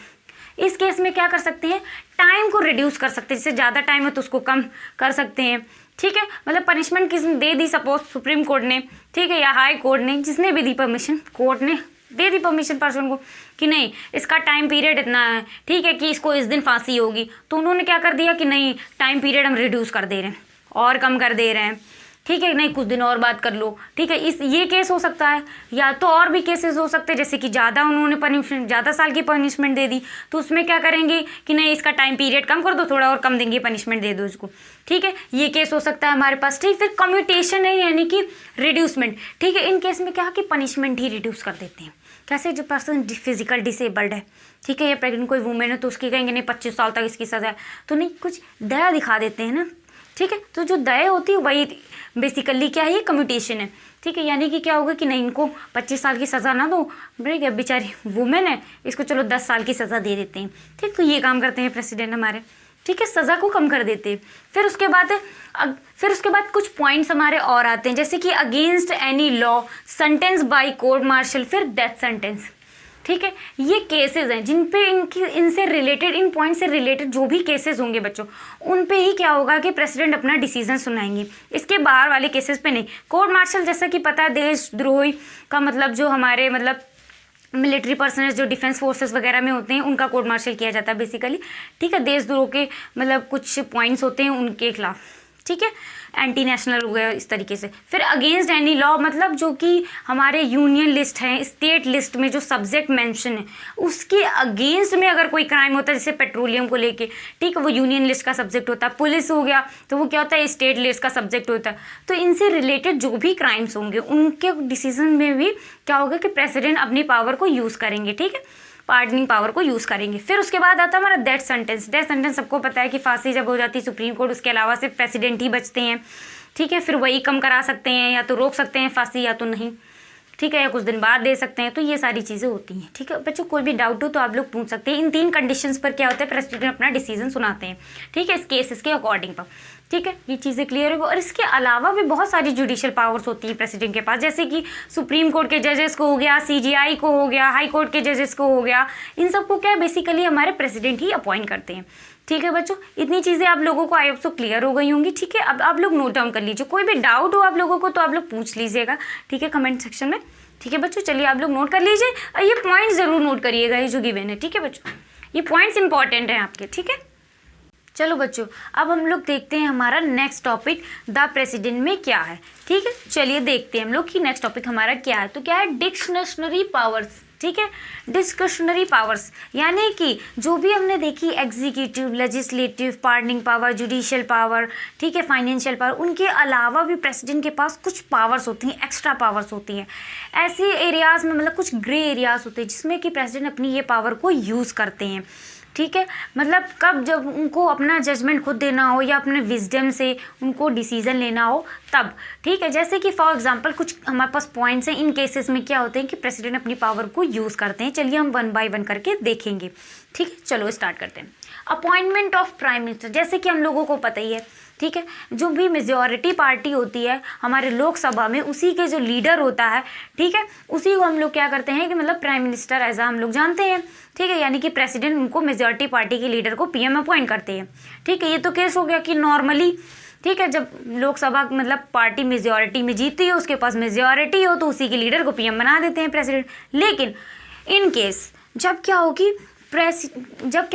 इस केस में क्या कर सकते हैं, टाइम को रिड्यूस कर सकते हैं। जैसे ज़्यादा टाइम है तो उसको कम कर सकते हैं। ठीक है, मतलब पनिशमेंट किसने दे दी, सपोज सुप्रीम कोर्ट ने, ठीक है, या हाई कोर्ट ने, जिसने भी दी परमिशन, कोर्ट ने दे दी परमिशन पर्सन को कि नहीं इसका टाइम पीरियड इतना है, ठीक है, कि इसको इस दिन फांसी होगी, तो उन्होंने क्या कर दिया कि नहीं टाइम पीरियड हम रिड्यूस कर दे रहे हैं और कम कर दे रहे हैं। ठीक है, नहीं कुछ दिन और बात कर लो। ठीक है, ये केस हो सकता है, या तो और भी केसेस हो सकते हैं, जैसे कि ज़्यादा उन्होंने पनिशमेंट, ज़्यादा साल की पनिशमेंट दे दी, तो उसमें क्या करेंगे कि नहीं इसका टाइम पीरियड कम कर दो, थोड़ा और कम देंगे, पनिशमेंट दे दो इसको। ठीक है, ये केस हो सकता है हमारे पास। ठीक, फिर कम्यूटेशन है यानी कि रिड्यूसमेंट। ठीक है, इन केस में क्या कि पनिशमेंट ही रिड्यूस कर देते हैं। कैसे, जो पर्सन फिजिकल डिसेबल्ड है, ठीक है, या प्रेग्नेंट कोई वुमेन है, तो उसकी कहेंगे नहीं 25 साल तक इसकी सज़ा है, तो नहीं कुछ दया दिखा देते हैं ना। ठीक है, तो जो दया होती है वही बेसिकली क्या है, ये कम्यूटेशन है। ठीक है, यानी कि क्या होगा कि नहीं इनको 25 साल की सज़ा ना दो, ठीक है, बेचारी वुमेन है, इसको चलो 10 साल की सज़ा दे देते हैं। ठीक, तो ये काम करते हैं प्रेसिडेंट हमारे। ठीक है, सज़ा को कम कर देते हैं। फिर उसके बाद कुछ पॉइंट्स हमारे और आते हैं, जैसे कि against any law, sentence by court martial, फिर डेथ सेंटेंस। ठीक है, ये केसेस हैं जिन पे इनसे रिलेटेड, इन पॉइंट से रिलेटेड जो भी केसेस होंगे बच्चों, उन पे ही क्या होगा कि प्रेसिडेंट अपना डिसीजन सुनाएंगे। इसके बाहर वाले केसेस पे नहीं। कोर्ट मार्शल जैसा कि पता है देशद्रोही का मतलब जो हमारे मतलब मिलिट्री पर्सनल जो डिफेंस फोर्सेस वगैरह में होते हैं उनका कोर्ट मार्शल किया जाता है बेसिकली। ठीक है, देशद्रोह के मतलब कुछ पॉइंट्स होते हैं उनके खिलाफ। ठीक है, एंटी नेशनल हो गया इस तरीके से। फिर अगेंस्ट एनी लॉ मतलब जो कि हमारे यूनियन लिस्ट है, स्टेट लिस्ट में जो सब्जेक्ट मेंशन है उसके अगेंस्ट में अगर कोई क्राइम होता है, जैसे पेट्रोलियम को लेके, ठीक है, वो यूनियन लिस्ट का सब्जेक्ट होता है। पुलिस हो गया तो वो क्या होता है, स्टेट लिस्ट का सब्जेक्ट होता है। तो इनसे रिलेटेड जो भी क्राइम्स होंगे उनके डिसीजन में भी क्या होगा कि प्रेसिडेंट अपनी पावर को यूज़ करेंगे। ठीक है, पार्डनिंग पावर को यूज़ करेंगे। फिर उसके बाद आता है हमारा डेथ सेंटेंस। डेथ सेंटेंस सबको पता है कि फांसी जब हो जाती है सुप्रीम कोर्ट, उसके अलावा सिर्फ प्रेसिडेंट ही बचते हैं। ठीक है, फिर वही कम करा सकते हैं, या तो रोक सकते हैं फांसी या तो नहीं। ठीक है, या कुछ दिन बाद दे सकते हैं। तो ये सारी चीज़ें होती हैं। ठीक है बच्चों, कोई भी डाउट हो तो आप लोग पूछ सकते हैं। इन 3 कंडीशंस पर क्या होता है, प्रेसिडेंट अपना डिसीजन सुनाते हैं। ठीक है, इस केसेस के अकॉर्डिंग पर। ठीक है, ये चीज़ें क्लियर होगी। और इसके अलावा भी बहुत सारी जुडिशियल पावर्स होती है प्रेसिडेंट के पास, जैसे कि सुप्रीम कोर्ट के जजेस को हो गया, CGI को हो गया, हाई कोर्ट के जजेस को हो गया। इन सबको क्या बेसिकली हमारे प्रेसिडेंट ही अपॉइंट करते हैं। ठीक है बच्चों, इतनी चीज़ें आप लोगों को आई होप सो क्लियर हो गई होंगी। ठीक है, अब आप लोग नोट डाउन कर लीजिए। कोई भी डाउट हो आप लोगों को तो आप लोग पूछ लीजिएगा। ठीक है, कमेंट सेक्शन में। ठीक है बच्चों, चलिए आप लोग नोट कर लीजिए और ये पॉइंट ज़रूर नोट करिएगा, ये जो गिवन है। ठीक है बच्चों, ये पॉइंट्स इंपॉर्टेंट हैं आपके। ठीक है, चलो बच्चों अब हम लोग देखते हैं हमारा नेक्स्ट टॉपिक द प्रेसिडेंट में क्या है। ठीक है, चलिए देखते हैं हम लोग कि नेक्स्ट टॉपिक हमारा क्या है। तो क्या है, डिस्क्रिशनरी पावर्स। ठीक है, डिस्क्रिशनरी पावर्स यानी कि जो भी हमने देखी executive, legislative, pardoning power, judicial power, ठीक है, फाइनेंशियल पावर, उनके अलावा भी प्रेसिडेंट के पास कुछ पावर्स होती हैं, एक्स्ट्रा पावर्स होती हैं। ऐसे एरियाज़ में मतलब कुछ ग्रे एरियाज़ होते हैं जिसमें कि प्रेसिडेंट अपनी ये पावर को यूज़ करते हैं। ठीक है, मतलब कब जब उनको अपना जजमेंट खुद देना हो या अपने विजडम से उनको डिसीजन लेना हो तब। ठीक है, जैसे कि फॉर एग्जांपल कुछ हमारे पास पॉइंट्स हैं। इन केसेस में क्या होते हैं कि प्रेसिडेंट अपनी पावर को यूज़ करते हैं। चलिए हम 1 बाय 1 करके देखेंगे। ठीक है, चलो स्टार्ट करते हैं। अपॉइंटमेंट ऑफ प्राइम मिनिस्टर, जैसे कि हम लोगों को पता ही है। ठीक है, जो भी मेजॉरिटी पार्टी होती है हमारे लोकसभा में, उसी के जो लीडर होता है, ठीक है, उसी को हम लोग क्या करते हैं कि मतलब प्राइम मिनिस्टर ऐसा हम लोग जानते हैं। ठीक है, यानी कि प्रेसिडेंट उनको मेजॉरिटी पार्टी के लीडर को PM अपॉइंट करते हैं। ठीक है, ये तो केस हो गया कि नॉर्मली, ठीक है, जब लोकसभा मतलब पार्टी मेजॉरिटी में जीतती है, उसके पास मेजॉरिटी हो तो उसी के लीडर को PM बना देते हैं प्रेसिडेंट। लेकिन इन केस जब क्या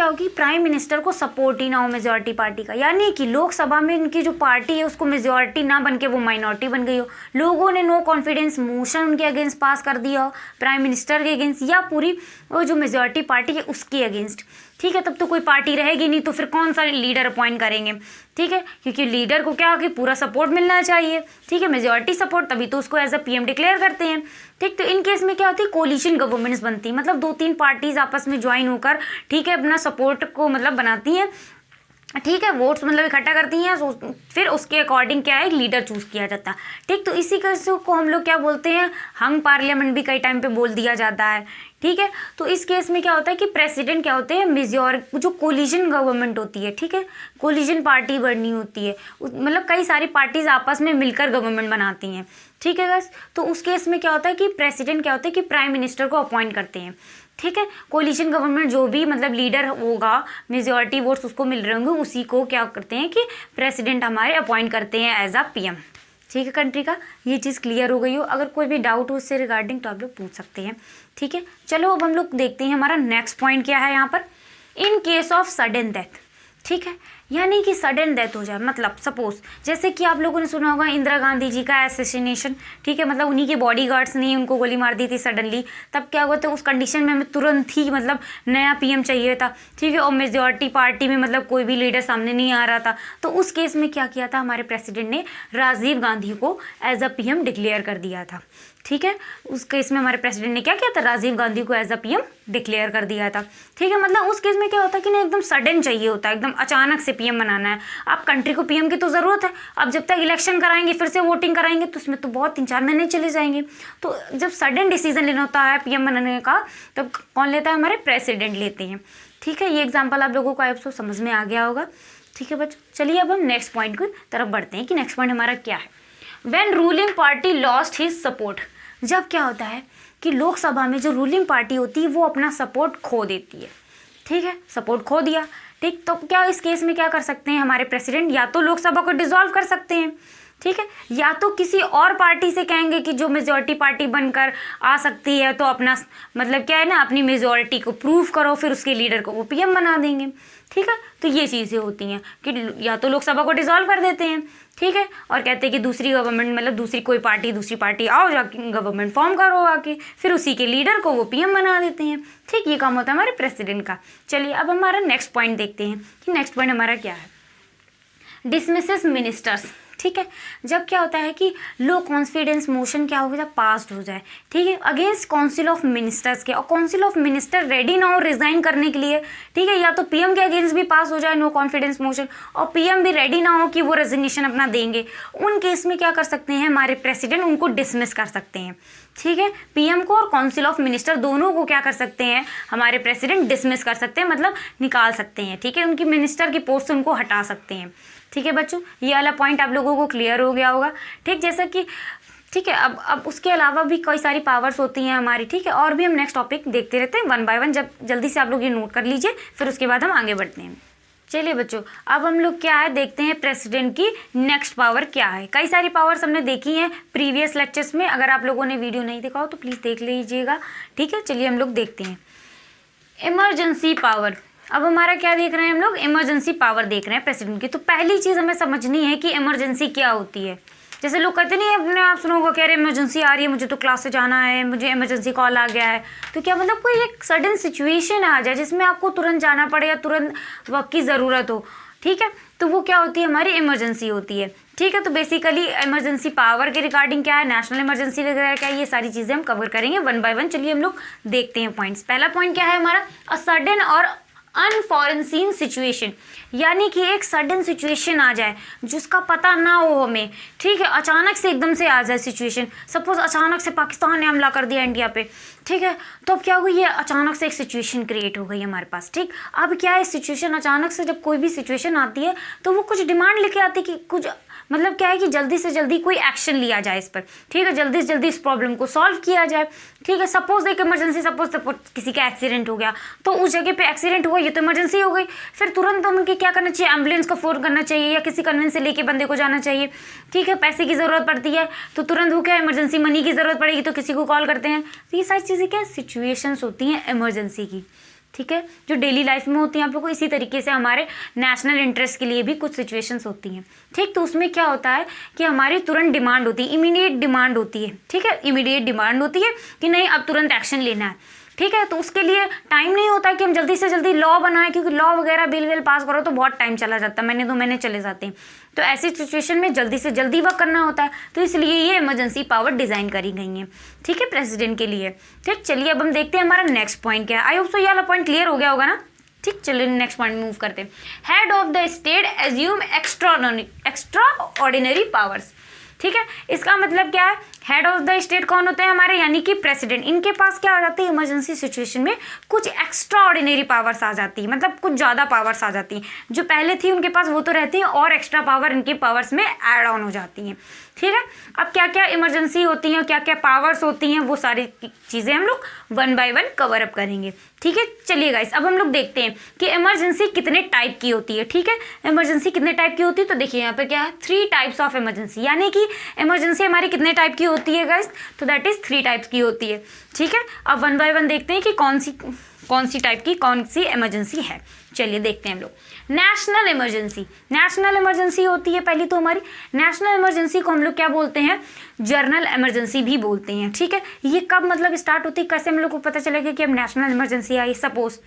होगी प्राइम मिनिस्टर को सपोर्ट ही ना हो मेजॉरिटी पार्टी का, यानी कि लोकसभा में इनकी जो पार्टी है उसको मेजॉरिटी ना बन के वो माइनॉरिटी बन गई हो, लोगों ने नो कॉन्फिडेंस मोशन उनके अगेंस्ट पास कर दिया हो प्राइम मिनिस्टर के अगेंस्ट या पूरी वो जो मेजॉरिटी पार्टी है उसके अगेंस्ट। ठीक है, तब तो कोई पार्टी रहेगी नहीं, तो फिर कौन सा लीडर अपॉइंट करेंगे। ठीक है, क्योंकि लीडर को क्या कि पूरा सपोर्ट मिलना चाहिए। ठीक है, मेजॉरिटी सपोर्ट, तभी तो उसको एज अ PM डिक्लेयर करते हैं। ठीक, तो इन केस में क्या होती है, कोलिशन गवर्नमेंट्स बनती है, मतलब 2-3 पार्टीज आपस में ज्वाइन होकर, ठीक है, अपना सपोर्ट को मतलब बनाती हैं ठीक है, वोट्स मतलब इकट्ठा करती हैं, फिर उसके अकॉर्डिंग क्या है, एक लीडर चूज किया जाता है। ठीक, तो इसी को हम लोग क्या बोलते हैं, हंग पार्लियामेंट भी कई टाइम पे बोल दिया जाता है। ठीक है, तो इस केस में क्या होता है कि प्रेसिडेंट क्या होते हैं, जो कोलिजन गवर्नमेंट होती है, ठीक है, कोलिजन पार्टी बननी होती है, मतलब कई सारी पार्टीज आपस में मिलकर गवर्नमेंट बनाती हैं। ठीक है बस, तो उस केस में क्या होता है कि प्रेसिडेंट क्या होता है कि प्राइम मिनिस्टर को अपॉइंट करते हैं। ठीक है, कोलिशन गवर्नमेंट जो भी मतलब लीडर होगा, मेजॉरिटी वोट्स उसको मिल रहे होंगे, उसी को क्या करते हैं कि प्रेसिडेंट हमारे अपॉइंट करते हैं एज अ पीएम। ठीक है, कंट्री का ये चीज़ क्लियर हो गई हो। अगर कोई भी डाउट हो उससे रिगार्डिंग तो आप लोग पूछ सकते हैं। ठीक है, चलो अब हम लोग देखते हैं हमारा नेक्स्ट पॉइंट क्या है यहाँ पर। In case of sudden death, ठीक है, यानी कि सडन डेथ हो जाए, मतलब सपोज जैसे कि आप लोगों ने सुना होगा इंदिरा गांधी जी का एसेसिनेशन। ठीक है, मतलब उन्हीं के बॉडीगार्ड्स ने उनको गोली मार दी थी सडनली। तब क्या हुआ था, उस कंडीशन में हमें तुरंत ही मतलब नया पीएम चाहिए था। ठीक है, और मेजॉरिटी पार्टी में मतलब कोई भी लीडर सामने नहीं आ रहा था। तो उस केस में क्या किया था हमारे प्रेसिडेंट ने, राजीव गांधी को एज अ पीएम डिक्लेयर कर दिया था। ठीक है, उस केस में हमारे प्रेसिडेंट ने क्या किया था, राजीव गांधी को एज अ पीएम डिक्लेयर कर दिया था। ठीक है, मतलब उस केस में क्या होता है कि ना एकदम सडन चाहिए होता है, एकदम अचानक से पीएम बनाना है। आप कंट्री को पीएम की तो ज़रूरत है, अब जब तक इलेक्शन कराएंगे फिर से वोटिंग कराएंगे तो उसमें तो बहुत 3-4 महीने चले जाएंगे। तो जब सडन डिसीजन लेना होता है पीएम बनाने का, तब कौन लेता है, हमारे प्रेसिडेंट लेते हैं। ठीक है, ये एग्जाम्पल आप लोगों को आप समझ में आ गया होगा। ठीक है बच्चों, चलिए अब हम नेक्स्ट पॉइंट की तरफ बढ़ते हैं कि नेक्स्ट पॉइंट हमारा क्या है। When ruling party lost his support, जब क्या होता है कि लोकसभा में जो रूलिंग पार्टी होती है वो अपना सपोर्ट खो देती है। ठीक है, सपोर्ट खो दिया, ठीक, तो क्या इस केस में क्या कर सकते हैं हमारे प्रेसिडेंट, या तो लोकसभा को डिसॉल्व कर सकते हैं। ठीक है, या तो किसी और पार्टी से कहेंगे कि जो मेजॉरिटी पार्टी बनकर आ सकती है तो अपना मतलब क्या है ना, अपनी मेजॉरिटी को प्रूव करो, फिर उसके लीडर को वो पीएम बना देंगे। ठीक है, तो ये चीज़ें होती हैं कि या तो लोकसभा को डिसॉल्व कर देते हैं, ठीक है, और कहते हैं कि दूसरी गवर्नमेंट मतलब दूसरी पार्टी आओ, जाके गवर्नमेंट फॉर्म करो आके, फिर उसी के लीडर को वो पीएम बना देते हैं। ठीक, ये काम होता है हमारे प्रेसिडेंट का। चलिए अब हमारा नेक्स्ट पॉइंट देखते हैं कि नेक्स्ट पॉइंट हमारा क्या है, डिसमिसेस मिनिस्टर्स। ठीक है, जब क्या होता है कि लो कॉन्फिडेंस मोशन क्या हो जाए, पास्ड हो जाए, ठीक है, अगेंस्ट काउंसिल ऑफ मिनिस्टर्स के, और काउंसिल ऑफ मिनिस्टर रेडी ना हो रिजाइन करने के लिए। ठीक है, या तो पीएम के अगेंस्ट भी पास हो जाए नो कॉन्फिडेंस मोशन, और पीएम भी रेडी ना हो कि वो रेजिग्नेशन अपना देंगे, उन केस में क्या कर सकते हैं हमारे प्रेसिडेंट, उनको डिसमिस कर सकते हैं। ठीक है, पीएम को और काउंसिल ऑफ मिनिस्टर दोनों को क्या कर सकते हैं हमारे प्रेसिडेंट, डिसमिस कर सकते हैं, मतलब निकाल सकते हैं। ठीक है, उनकी मिनिस्टर की पोस्ट से उनको हटा सकते हैं। ठीक है बच्चों, ये वाला पॉइंट आप लोगों को क्लियर हो गया होगा। ठीक, जैसा कि ठीक है, अब उसके अलावा भी कई सारी पावर्स होती हैं हमारी। ठीक है, और भी हम नेक्स्ट टॉपिक देखते रहते हैं 1 बाय 1, जब जल्दी से आप लोग ये नोट कर लीजिए, फिर उसके बाद हम आगे बढ़ते हैं। चलिए बच्चों, अब हम लोग क्या है देखते हैं प्रेसिडेंट की नेक्स्ट पावर क्या है। कई सारी पावर्स हमने देखी हैं प्रीवियस लेक्चर्स में, अगर आप लोगों ने वीडियो नहीं देखा हो तो प्लीज़ देख लीजिएगा। ठीक है, चलिए हम लोग देखते हैं इमरजेंसी पावर। अब हमारा क्या देख रहे हैं हम लोग, इमरजेंसी पावर देख रहे हैं प्रेसिडेंट की। तो पहली चीज़ हमें समझनी है कि इमरजेंसी क्या होती है। जैसे लोग कहते नहीं अपने आप सुनोगे, कह रहे इमरजेंसी आ रही है, मुझे तो क्लास से जाना है, मुझे इमरजेंसी कॉल आ गया है, तो क्या मतलब कोई एक सडन सिचुएशन आ जाए जिसमें आपको तुरंत जाना पड़े या तुरंत वक्त की ज़रूरत हो। ठीक है, तो वो क्या होती है हमारी इमरजेंसी होती है। ठीक है, तो बेसिकली इमरजेंसी पावर के रिगार्डिंग क्या है, नेशनल इमरजेंसी वगैरह क्या है, ये सारी चीज़ें हम कवर करेंगे 1 बाय 1। चलिए हम लोग देखते हैं पॉइंट्स। पहला पॉइंट क्या है हमारा, अ सडन और अनफॉरेनसीन सिचुएशन, यानी कि एक सडन सिचुएशन आ जाए जिसका पता ना हो हमें। ठीक है, अचानक से एकदम से आ जाए सिचुएशन, सपोज अचानक से पाकिस्तान ने हमला कर दिया इंडिया पे। ठीक है, तो अब क्या हुई, ये अचानक से एक सिचुएशन क्रिएट हो गई हमारे पास। ठीक, अब क्या है सिचुएशन, अचानक से जब कोई भी सिचुएशन आती है तो वो कुछ डिमांड लेके आती है कि कुछ मतलब क्या है कि जल्दी से जल्दी कोई एक्शन लिया जाए इस पर। ठीक है, जल्दी से जल्दी इस प्रॉब्लम को सॉल्व किया जाए। ठीक है, सपोज एक इमरजेंसी, सपोज किसी का एक्सीडेंट हो गया, तो उस जगह पे एक्सीडेंट हुआ, ये तो इमरजेंसी हो गई, फिर तुरंत उनके क्या करना चाहिए, एम्बुलेंस को फ़ोन करना चाहिए या किसी कन्वेंस से लेके बंदे को जाना चाहिए। ठीक है, पैसे की ज़रूरत पड़ती है तो तुरंत वो क्या इमरजेंसी मनी की ज़रूरत पड़ेगी तो किसी को कॉल करते हैं। तो ये सारी चीज़ें क्या सिचुएशंस होती हैं इमरजेंसी की। ठीक है, जो डेली लाइफ में होती हैं आप लोग को, इसी तरीके से हमारे नेशनल इंटरेस्ट के लिए भी कुछ सिचुएशंस होती हैं। ठीक, तो उसमें क्या होता है कि हमारी तुरंत डिमांड होती है, इमीडिएट डिमांड होती है। ठीक है, इमीडिएट डिमांड होती है कि नहीं अब तुरंत एक्शन लेना है। ठीक है, तो उसके लिए टाइम नहीं होता है कि हम जल्दी से जल्दी लॉ बनाएं, क्योंकि लॉ वगैरह बिल विल पास करो तो बहुत टाइम चला जाता है, महीने 2 महीने चले जाते हैं। तो ऐसी सिचुएशन में जल्दी से जल्दी वर्क करना होता है, तो इसलिए ये इमरजेंसी पावर डिज़ाइन करी गई है। ठीक है, प्रेसिडेंट के लिए। ठीक, चलिए अब हम देखते हैं हमारा नेक्स्ट पॉइंट क्या है। आई होप सो ये वाला पॉइंट क्लियर हो गया होगा ना। ठीक, चलिए नेक्स्ट पॉइंट मूव करते हैं। Head of the state assume extra ordinary powers. ठीक है, इसका मतलब क्या है, हेड ऑफ द स्टेट कौन होते हैं हमारे, यानी कि प्रेसिडेंट। इनके पास क्या हो जाती है, इमरजेंसी सिचुएशन में कुछ एक्स्ट्रा ऑर्डिनरी पावर्स आ जाती है, मतलब कुछ ज़्यादा पावर्स आ जाती हैं। जो पहले थी उनके पास वो तो रहती है, और एक्स्ट्रा पावर इनके पावर्स में ऐड ऑन हो जाती हैं। ठीक है, अब क्या क्या इमरजेंसी होती हैं, क्या क्या पावर्स होती हैं, वो सारी चीज़ें हम लोग 1 बाय 1 कवर अप करेंगे। ठीक है, चलिए गाइस, अब हम लोग देखते हैं कि इमरजेंसी कितने टाइप की होती है। ठीक है, इमरजेंसी कितने टाइप की होती है, तो देखिए यहाँ पे क्या है, 3 टाइप्स ऑफ इमरजेंसी, यानी कि इमरजेंसी हमारी कितने टाइप की होती है गाइस, तो दैट इज 3 टाइप्स की होती है। ठीक है, अब 1 बाय 1 देखते हैं कि कौन सी टाइप की कौन सी इमरजेंसी है। चलिए देखते हैं हम लोग। नेशनल इमरजेंसी, नेशनल इमरजेंसी होती है पहली तो हमारी। नेशनल इमरजेंसी को हम लोग क्या बोलते हैं, जर्नल इमरजेंसी भी बोलते हैं। ठीक है, ये कब मतलब स्टार्ट होती है, कैसे हम लोग को पता चलेगा कि अब नेशनल इमरजेंसी आई। सपोज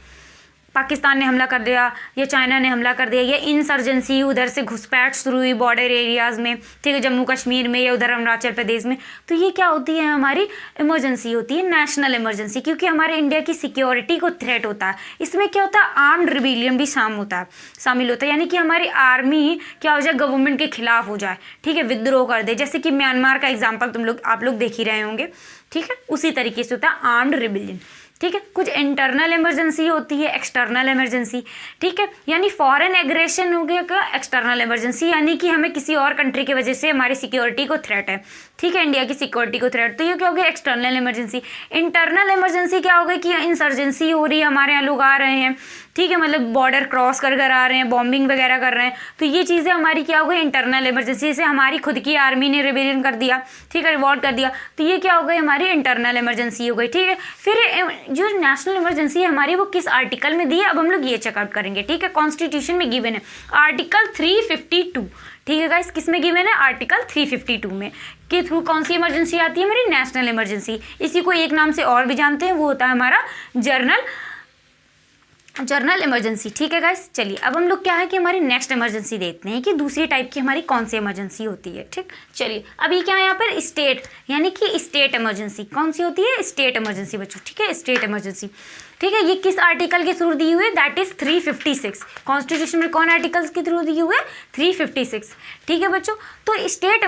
पाकिस्तान ने हमला कर दिया या चाइना ने हमला कर दिया, या इंसर्जेंसी उधर से घुसपैठ शुरू हुई बॉर्डर एरियाज़ में, ठीक है, जम्मू कश्मीर में या उधर अरुणाचल प्रदेश में, तो ये क्या होती है, हमारी इमरजेंसी होती है, नेशनल इमरजेंसी, क्योंकि हमारे इंडिया की सिक्योरिटी को थ्रेट होता है। इसमें क्या होता है, आर्म्ड रिबेलियन भी शामिल होता है, यानी कि हमारी आर्मी क्या हो जाए, गवर्नमेंट के खिलाफ हो जाए, ठीक है, विद्रोह कर दे, जैसे कि म्यांमार का एग्जाम्पल आप लोग देख ही रहे होंगे। ठीक है, उसी तरीके से होता है आर्म्ड रिबेलियन। ठीक है, कुछ इंटरनल इमरजेंसी होती है, एक्सटर्नल इमरजेंसी। ठीक है, यानी फॉरेन एग्रेशन हो गया का एक्सटर्नल इमरजेंसी, यानी कि हमें किसी और कंट्री की वजह से हमारी सिक्योरिटी को थ्रेट है। ठीक है, इंडिया की सिक्योरिटी को थ्रेट, तो ये क्या हो गया, एक्सटर्नल इमरजेंसी। इंटरनल इमरजेंसी क्या हो गई कि इंसर्जेंसी हो रही है, हमारे यहाँ लोग आ रहे हैं, ठीक है, मतलब बॉर्डर क्रॉस कर आ रहे हैं, बॉम्बिंग वगैरह कर रहे हैं, तो ये चीज़ें हमारी क्या हो गई, इंटरनल इमरजेंसी। जैसे हमारी खुद की आर्मी ने रिबेलियन कर दिया, ठीक है, रिवॉल्ट कर दिया, तो ये क्या हो गई, हमारी इंटरनल इमरजेंसी हो गई। ठीक है, फिर जो नेशनल इमरजेंसी है हमारी, वो किस आर्टिकल में दी है, अब हम लोग ये चेकआउट करेंगे। ठीक है, कॉन्स्टिट्यूशन में गिवन है आर्टिकल 352। ठीक है गाइस, किस में गिवन है, आर्टिकल 352 में, के थ्रू कौन सी इमरजेंसी आती है, हमारी नेशनल इमरजेंसी। इसी को एक नाम से और भी जानते हैं, वो होता है हमारा जर्नल इमरजेंसी। ठीक है गाइस, चलिए अब हम लोग क्या है कि हमारी नेक्स्ट इमरजेंसी देखते हैं कि दूसरी टाइप की हमारी कौन सी इमरजेंसी होती है। ठीक, चलिए अभी क्या है यहाँ पर, स्टेट, यानी कि स्टेट इमरजेंसी कौन सी होती है, स्टेट इमरजेंसी बच्चों। ठीक है, स्टेट इमरजेंसी, ठीक है, ये किस आर्टिकल के थ्रू दी हुई है, दैट इज 356। कॉन्स्टिट्यूशन में कौन आर्टिकल्स के थ्रू दी हुई है, 356। ठीक है बच्चों, तो स्टेट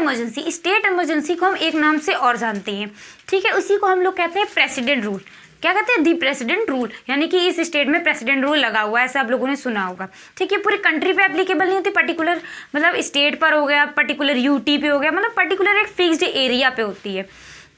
इमरजेंसी को हम एक नाम से और जानते हैं। ठीक है, उसी को हम लोग कहते हैं प्रेसिडेंट रूल। क्या कहते हैं, दी प्रेसिडेंट रूल, यानी कि इस स्टेट में प्रेसिडेंट रूल लगा हुआ है, ऐसा आप लोगों ने सुना होगा। ठीक है, पूरी कंट्री पे एप्लीकेबल नहीं होती, पर्टिकुलर मतलब स्टेट पर हो गया, पर्टिकुलर यूटी पे हो गया, मतलब पर्टिकुलर एक फिक्स्ड एरिया पे होती है।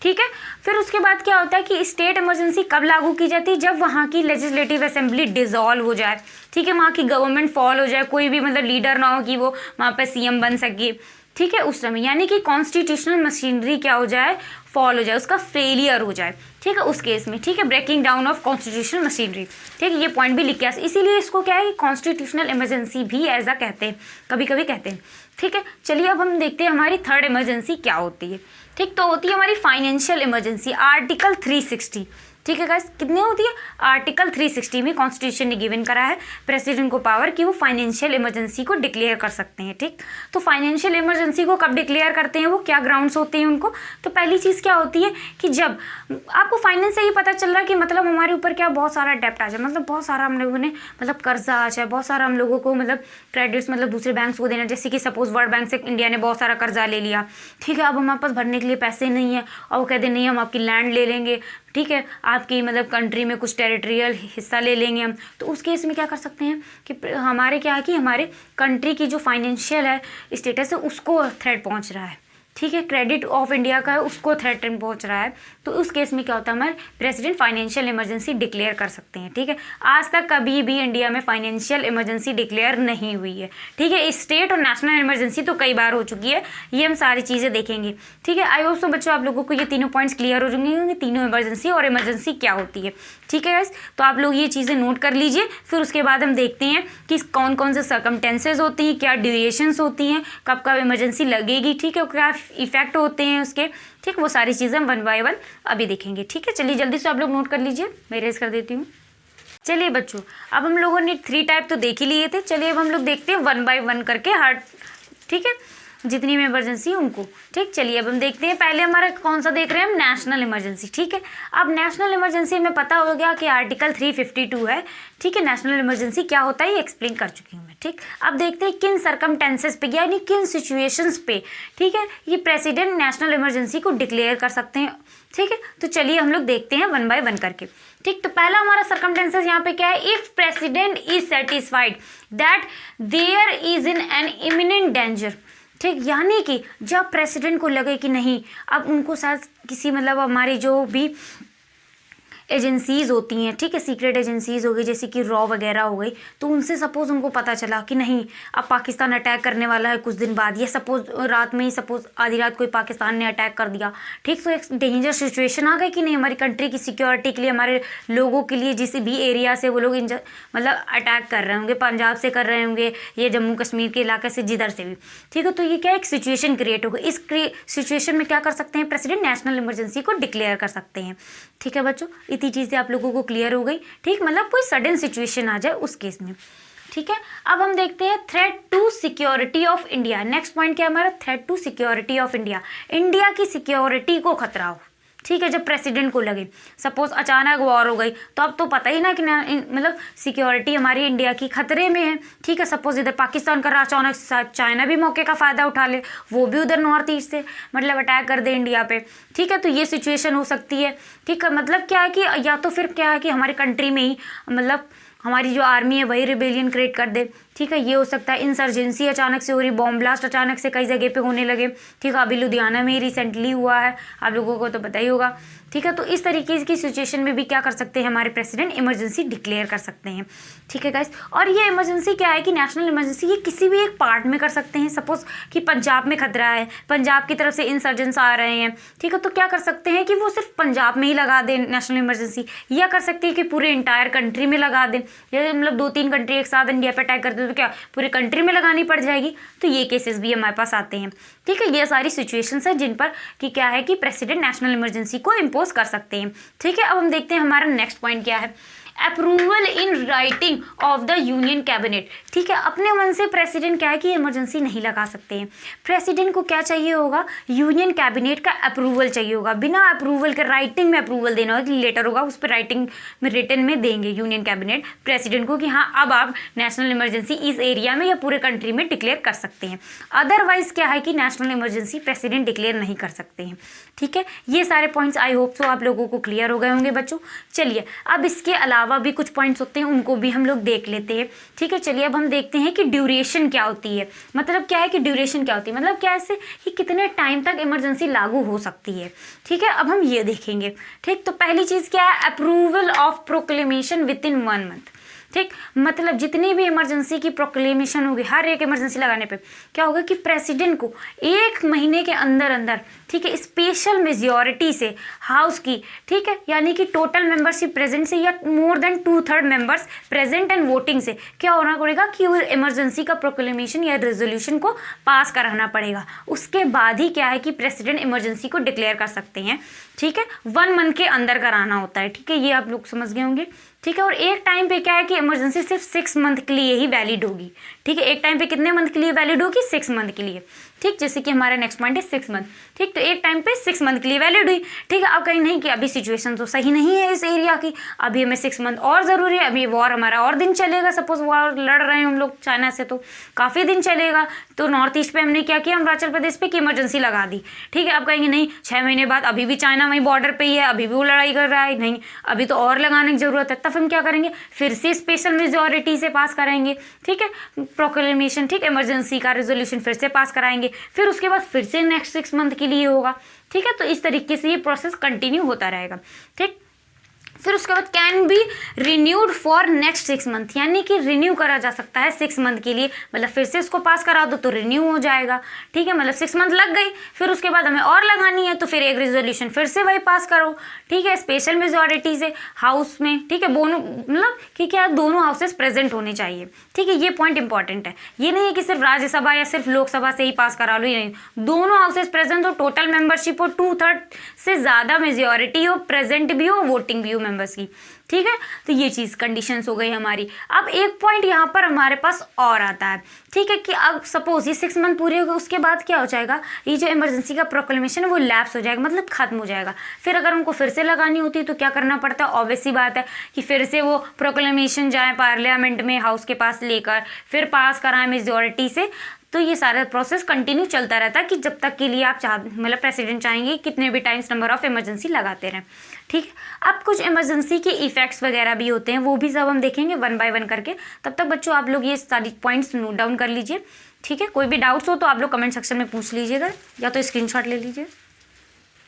ठीक है, फिर उसके बाद क्या होता है कि स्टेट इमरजेंसी कब लागू की जाती है, जब वहाँ की लेजिस्लेटिव असेंबली डिसॉल्व हो जाए। ठीक है, वहाँ की गवर्नमेंट फॉल हो जाए, कोई भी मतलब लीडर ना हो कि वो वहाँ पर सीएम बन सके। ठीक है, उस समय यानी कि कॉन्स्टिट्यूशनल मशीनरी क्या हो जाए, फॉल हो जाए, उसका फेलियर हो जाए। ठीक है, उस केस में, ठीक है, breaking down of constitutional machinery. ठीक है, ये पॉइंट भी लिख के इसीलिए इसको क्या है कि कॉन्स्टिट्यूशनल इमरजेंसी भी ऐसा कहते हैं, कभी कभी कहते हैं। ठीक है, चलिए अब हम देखते हैं हमारी थर्ड इमरजेंसी क्या होती है। ठीक, तो होती है हमारी फाइनेंशियल इमरजेंसी, आर्टिकल 360। ठीक है गाइस, कितनी होती है, आर्टिकल 360 में कॉन्स्टिट्यूशन ने गिवन करा है प्रेसिडेंट को पावर कि वो फाइनेंशियल इमरजेंसी को डिक्लेयर कर सकते हैं। ठीक, तो फाइनेंशियल इमरजेंसी को कब डिक्लेयर करते हैं, वो क्या ग्राउंड्स होते हैं उनको, तो पहली चीज़ क्या होती है कि जब आपको फाइनेंस से ही पता चल रहा है कि मतलब हमारे ऊपर क्या बहुत सारा डेप्ट आ जाए, मतलब बहुत सारा हम लोगों ने मतलब कर्जा आ जाए, बहुत सारा हम लोगों को मतलब क्रेडिट्स मतलब दूसरे बैंक्स को देना, जैसे कि सपोज वर्ल्ड बैंक से इंडिया ने बहुत सारा कर्जा ले लिया। ठीक है, अब हमारे पास भरने के लिए पैसे नहीं है, और वो कहते नहीं हम आपकी लैंड ले लेंगे, ठीक है, आपकी मतलब कंट्री में कुछ टेरिटोरियल हिस्सा ले लेंगे हम। तो उस केस में क्या कर सकते हैं कि हमारे क्या है कि हमारे कंट्री की जो फाइनेंशियल है स्टेटस है उसको थ्रेट पहुंच रहा है। ठीक है, क्रेडिट ऑफ इंडिया का है उसको थ्रेट पहुंच रहा है, तो उस केस में क्या होता है, हमारे प्रेसिडेंट फाइनेंशियल इमरजेंसी डिक्लेयर कर सकते हैं। ठीक है, आज तक कभी भी इंडिया में फाइनेंशियल इमरजेंसी डिक्लेयर नहीं हुई है। ठीक है, स्टेट और नेशनल इमरजेंसी तो कई बार हो चुकी है, ये हम सारी चीज़ें देखेंगे। ठीक है, आई होप सो बच्चों आप लोगों को ये तीनों पॉइंट्स क्लियर हो चुके होंगे, तीनों इमरजेंसी और इमरजेंसी क्या होती है। ठीक है गाइस, तो आप लोग ये चीज़ें नोट कर लीजिए, फिर उसके बाद हम देखते हैं कि कौन कौन से सर्कमटेंसेज होती हैं, क्या ड्यूरेशंस होती हैं, कब कब इमरजेंसी लगेगी। ठीक है, क्या इफेक्ट होते हैं उसके। ठीक, वो सारी चीज़ें हम 1 बाय 1 अभी देखेंगे। ठीक है, चलिए जल्दी से आप लोग नोट कर लीजिए, मैं रेज कर देती हूँ। चलिए बच्चों, अब हम लोगों ने 3 टाइप तो देख ही लिए थे, चलिए अब हम लोग देखते हैं 1 बाय 1 करके हर। ठीक है, जितनी भी इमरजेंसी उनको। ठीक, चलिए अब हम देखते हैं। पहले हमारा कौन सा देख रहे हैं हम, नेशनल इमरजेंसी। ठीक है, अब नेशनल इमरजेंसी में पता हो गया कि आर्टिकल 352 है। ठीक है, नेशनल इमरजेंसी क्या होता है ये एक्सप्लेन कर चुकी हूँ मैं। ठीक, अब देखते हैं किन सरकमटेंसेस पे यानी किन सिचुएशंस पे, ठीक है, ये प्रेसिडेंट नेशनल इमरजेंसी को डिक्लेयर कर सकते हैं। ठीक है, तो चलिए हम लोग देखते हैं वन बाय वन करके। ठीक, तो पहला हमारा सरकमटेंसेस यहाँ पे क्या है, if president is satisfied that there is in an imminent danger. ठीक, यानी कि जब प्रेसिडेंट को लगे कि नहीं, अब उनको शायद किसी मतलब हमारी जो भी एजेंसीज़ होती हैं, ठीक है, सीक्रेट एजेंसीज़ हो गई जैसे कि रॉ वगैरह हो गई, तो उनसे सपोज़ उनको पता चला कि नहीं अब पाकिस्तान अटैक करने वाला है कुछ दिन बाद, या सपोज़ रात में ही सपोज़ आधी रात कोई पाकिस्तान ने अटैक कर दिया। ठीक, तो एक डेंजर सिचुएशन आ गई कि नहीं हमारी कंट्री की सिक्योरिटी के लिए, हमारे लोगों के लिए, जिस भी एरिया से वो लोग मतलब अटैक कर रहे होंगे, पंजाब से कर रहे होंगे या जम्मू कश्मीर के इलाके से, जिधर से भी। ठीक है, तो ये क्या एक सिचुएशन क्रिएट होगी। इस सिचुएशन में क्या कर सकते हैं, प्रेसिडेंट नेशनल इमरजेंसी को डिक्लेयर कर सकते हैं। ठीक है बच्चों, इतनी चीज़ें आप लोगों को क्लियर हो गई। ठीक, मतलब कोई सडन सिचुएशन आ जाए उस केस में। ठीक है, अब हम देखते हैं threat to security of India. Next point क्या है हमारा, threat to security of India. India की सिक्योरिटी को खतरा हो। ठीक है, जब प्रेसिडेंट को लगे सपोज अचानक वॉर हो गई, तो अब तो पता ही ना कि मतलब सिक्योरिटी हमारी इंडिया की खतरे में है। ठीक है, सपोज इधर पाकिस्तान कर रहा, अचानक चाइना भी मौके का फ़ायदा उठा ले, वो भी उधर नॉर्थ ईस्ट से मतलब अटैक कर दे इंडिया पे। ठीक है, तो ये सिचुएशन हो सकती है। ठीक है, मतलब क्या है कि या तो फिर क्या है कि हमारी कंट्री में ही मतलब हमारी जो आर्मी है वही रिबेलियन क्रिएट कर दे। ठीक है, ये हो सकता है। इंसर्जेंसी अचानक से हो रही, बॉम्ब ब्लास्ट अचानक से कई जगह पे होने लगे। ठीक है, अभी लुधियाना में ही रिसेंटली हुआ है, आप लोगों को तो पता ही होगा। ठीक है, तो इस तरीके की सिचुएशन में भी क्या कर सकते हैं हमारे प्रेसिडेंट, इमरजेंसी डिक्लेयर कर सकते हैं। ठीक है गाइस, और ये इमरजेंसी क्या है कि नेशनल इमरजेंसी ये किसी भी एक पार्ट में कर सकते हैं। सपोज कि पंजाब में खतरा है, पंजाब की तरफ से इंसर्जेंट्स आ रहे हैं। ठीक है, तो क्या कर सकते हैं कि वो सिर्फ पंजाब में ही लगा दें नेशनल इमरजेंसी, या कर सकते हैं कि पूरे इंटायर कंट्री में लगा दें। या मतलब 2-3 कंट्री एक साथ इंडिया पर अटैक करते तो क्या पूरी कंट्री में लगानी पड़ जाएगी। तो ये केसेस भी हमारे पास आते हैं। ठीक है, ये सारी सिचुएशंस है जिन पर कि क्या है कि प्रेसिडेंट नेशनल इमरजेंसी को इम्पोज कर सकते हैं। ठीक है, अब हम देखते हैं हमारा नेक्स्ट पॉइंट क्या है, approval in writing of the union cabinet. ठीक है, अपने मन से प्रेसिडेंट क्या है कि इमरजेंसी नहीं लगा सकते हैं। प्रेसिडेंट को क्या चाहिए होगा, यूनियन कैबिनेट का अप्रूवल चाहिए होगा। बिना अप्रूवल के राइटिंग में अप्रूवल देना होगा, लेटर होगा उस पर राइटिंग में रिटन में देंगे यूनियन कैबिनेट प्रेसिडेंट को कि हाँ अब आप नेशनल इमरजेंसी इस एरिया में या पूरे कंट्री में डिक्लेयर कर सकते हैं। अदरवाइज क्या है कि नेशनल इमरजेंसी प्रेसिडेंट डिक्लेयर नहीं कर सकते हैं। ठीक है, ये सारे पॉइंट्स आई होप सो आप लोगों को क्लियर हो गए होंगे बच्चों। चलिए अब इसके अलावा भी कुछ पॉइंट्स होते हैं, उनको भी हम लोग देख लेते हैं। ठीक है, चलिए अब हम देखते हैं कि ड्यूरेशन क्या होती है। मतलब क्या है कि ड्यूरेशन क्या होती है, मतलब क्या ऐसे कि कितने टाइम तक इमरजेंसी लागू हो सकती है। ठीक है, अब हम ये देखेंगे। ठीक, तो पहली चीज़ क्या है, approval of proclamation with in 1 month. ठीक, मतलब जितनी भी इमरजेंसी की प्रोक्लेमेशन होगी, हर एक इमरजेंसी लगाने पे क्या होगा कि प्रेसिडेंट को 1 महीने के अंदर अंदर, ठीक है, स्पेशल मेजॉरिटी से हाउस की, ठीक है, यानी कि टोटल मेंबरशिप प्रेजेंट से या more than 2/3 members present and voting से क्या होना पड़ेगा कि वो इमरजेंसी का प्रोक्लेमेशन या रेजोल्यूशन को पास कराना पड़ेगा। उसके बाद ही क्या है कि प्रेसिडेंट इमरजेंसी को डिक्लेयर कर सकते हैं। ठीक है, 1 मंथ के अंदर कराना होता है। ठीक है, ये आप लोग समझ गए होंगे। ठीक है, और एक टाइम पे क्या है कि इमरजेंसी सिर्फ 6 मंथ के लिए ही वैलिड होगी। ठीक है, एक टाइम पे कितने मंथ के लिए वैलिड होगी, 6 मंथ के लिए। ठीक, जैसे कि हमारा नेक्स्ट पॉइंट है 6 मंथ। ठीक, तो एक टाइम पे 6 मंथ के लिए वैलिड हुई। ठीक है, अब कहीं नहीं कि अभी सिचुएशन तो सही नहीं है इस एरिया की, अभी हमें 6 मंथ और ज़रूरी है, अभी वॉर हमारा और दिन चलेगा। सपोज वॉर लड़ रहे हैं हम लोग चाइना से, तो काफ़ी दिन चलेगा। तो नॉर्थ ईस्ट पे हमने क्या किया, अरुणाचल प्रदेश पे कि इमरजेंसी लगा दी। ठीक है, अब कहेंगे नहीं 6 महीने बाद अभी भी चाइना वहीं बॉर्डर पे ही है, अभी भी वो लड़ाई कर रहा है, नहीं अभी तो और लगाने की ज़रूरत है। तब हम क्या करेंगे, फिर से स्पेशल मेजॉरिटी से पास कराएंगे। ठीक है, प्रोक्लेमेशन, ठीक, इमरजेंसी का रेजोल्यूशन फिर से पास कराएंगे, फिर उसके बाद फिर से नेक्स्ट 6 मंथ के लिए होगा। ठीक है, तो इस तरीके से ये प्रोसेस कंटिन्यू होता रहेगा। ठीक, फिर उसके बाद can be renewed for next 6 month, यानी कि रिन्यू करा जा सकता है 6 मंथ के लिए। मतलब फिर से इसको पास करा दो तो रिन्यू हो जाएगा। ठीक है, मतलब 6 मंथ लग गई, फिर उसके बाद हमें और लगानी है तो फिर एक रेजोल्यूशन फिर से वही पास करो। ठीक है, स्पेशल मेजॉरिटी से हाउस में। ठीक है, दोनों मतलब कि क्या दोनों हाउसेस प्रेजेंट होने चाहिए। ठीक है, ये पॉइंट इंपॉर्टेंट है। ये नहीं है कि सिर्फ राज्यसभा या सिर्फ लोकसभा से ही पास करा लो, नहीं, दोनों हाउसेस प्रेजेंट हो, टोटल मेंबरशिप हो, 2/3 से ज़्यादा मेजॉरिटी हो, प्रेजेंट भी हो, वोटिंग भी हो मेंबर्स की, ठीक है। तो ये चीज़ कंडीशंस हो गई हमारी। अब एक पॉइंट यहाँ पर हमारे पास और आता है, ठीक है, कि अब सपोज ये 6 मंथ पूरे हो गए, उसके बाद क्या हो जाएगा, ये जो इमरजेंसी का प्रोक्लेमेशन है वो लैप्स हो जाएगा, मतलब खत्म हो जाएगा। फिर अगर उनको फिर से लगानी होती है तो क्या करना पड़ता है, ऑब्वियस सी बात है कि फिर से वो प्रोक्लेमेशन जाए पार्लियामेंट में, हाउस के पास लेकर, फिर पास कराएं मेजॉरिटी से। तो ये सारा प्रोसेस कंटिन्यू चलता रहता है कि जब तक के लिए आप मतलब प्रेसिडेंट चाहेंगे कितने भी टाइम्स नंबर ऑफ इमरजेंसी लगाते रहें, ठीक है। अब कुछ इमरजेंसी के इफेक्ट्स वगैरह भी होते हैं, वो भी सब हम देखेंगे 1 बाय 1 करके। तब तक बच्चों आप लोग ये सारी पॉइंट्स नोट डाउन कर लीजिए, ठीक है। कोई भी डाउट्स हो तो आप लोग कमेंट सेक्शन में पूछ लीजिएगा या तो स्क्रीनशॉट ले लीजिए।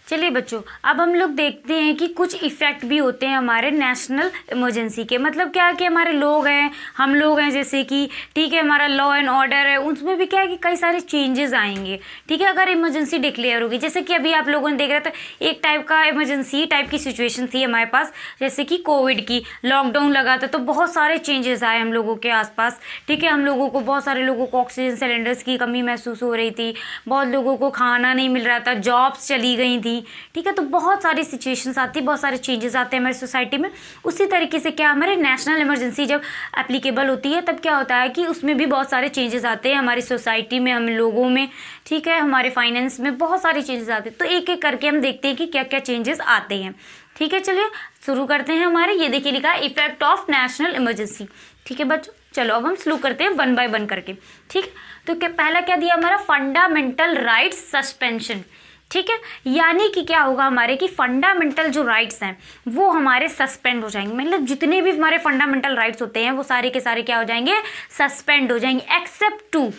चलिए बच्चों, अब हम लोग देखते हैं कि कुछ इफ़ेक्ट भी होते हैं हमारे नेशनल इमरजेंसी के। मतलब क्या है कि हमारे लोग हैं, हम लोग हैं जैसे कि, ठीक है, हमारा लॉ एंड ऑर्डर है, उसमें भी क्या है कि कई सारे चेंजेस आएंगे, ठीक है, अगर इमरजेंसी डिक्लेयर होगी। जैसे कि अभी आप लोगों ने देख रहे थे एक टाइप का इमरजेंसी टाइप की सिचुएशन थी हमारे पास, जैसे कि कोविड की, लॉकडाउन लगा था, तो बहुत सारे चेंजेस आए हम लोगों के आसपास, ठीक है। हम लोगों को, बहुत सारे लोगों को ऑक्सीजन सिलेंडर्स की कमी महसूस हो रही थी, बहुत लोगों को खाना नहीं मिल रहा था, जॉब्स चली गई थी, ठीक है। तो बहुत सारी सिचुएशंस आती, बहुत सारे चेंजेस आते हैं हमारी सोसाइटी में। उसी तरीके से क्या हमारे नेशनल इमरजेंसी जब एप्लीकेबल होती है तब क्या होता है कि उसमें भी बहुत सारे चेंजेस आते हैं हमारी सोसाइटी में, हम लोगों में, ठीक है, हमारे फाइनेंस में बहुत सारे चेंजेस आते हैं। तो एक एक करके हम देखते हैं कि क्या क्या चेंजेस आते हैं, ठीक है। चलिए शुरू करते हैं। हमारे ये देखिए लिखा है इफेक्ट ऑफ नेशनल इमरजेंसी, ठीक है बच्चों। चलो अब हम शुरू करते हैं 1 बाय 1 करके, ठीक है। तो क्या पहला क्या दिया हमारा, फंडामेंटल राइट्स सस्पेंशन, ठीक है। यानी कि क्या होगा हमारे कि फंडामेंटल जो राइट्स हैं वो हमारे सस्पेंड हो जाएंगे, मतलब जितने भी हमारे फंडामेंटल राइट्स होते हैं वो सारे के सारे क्या हो जाएंगे, सस्पेंड हो जाएंगे, एक्सेप्ट 2,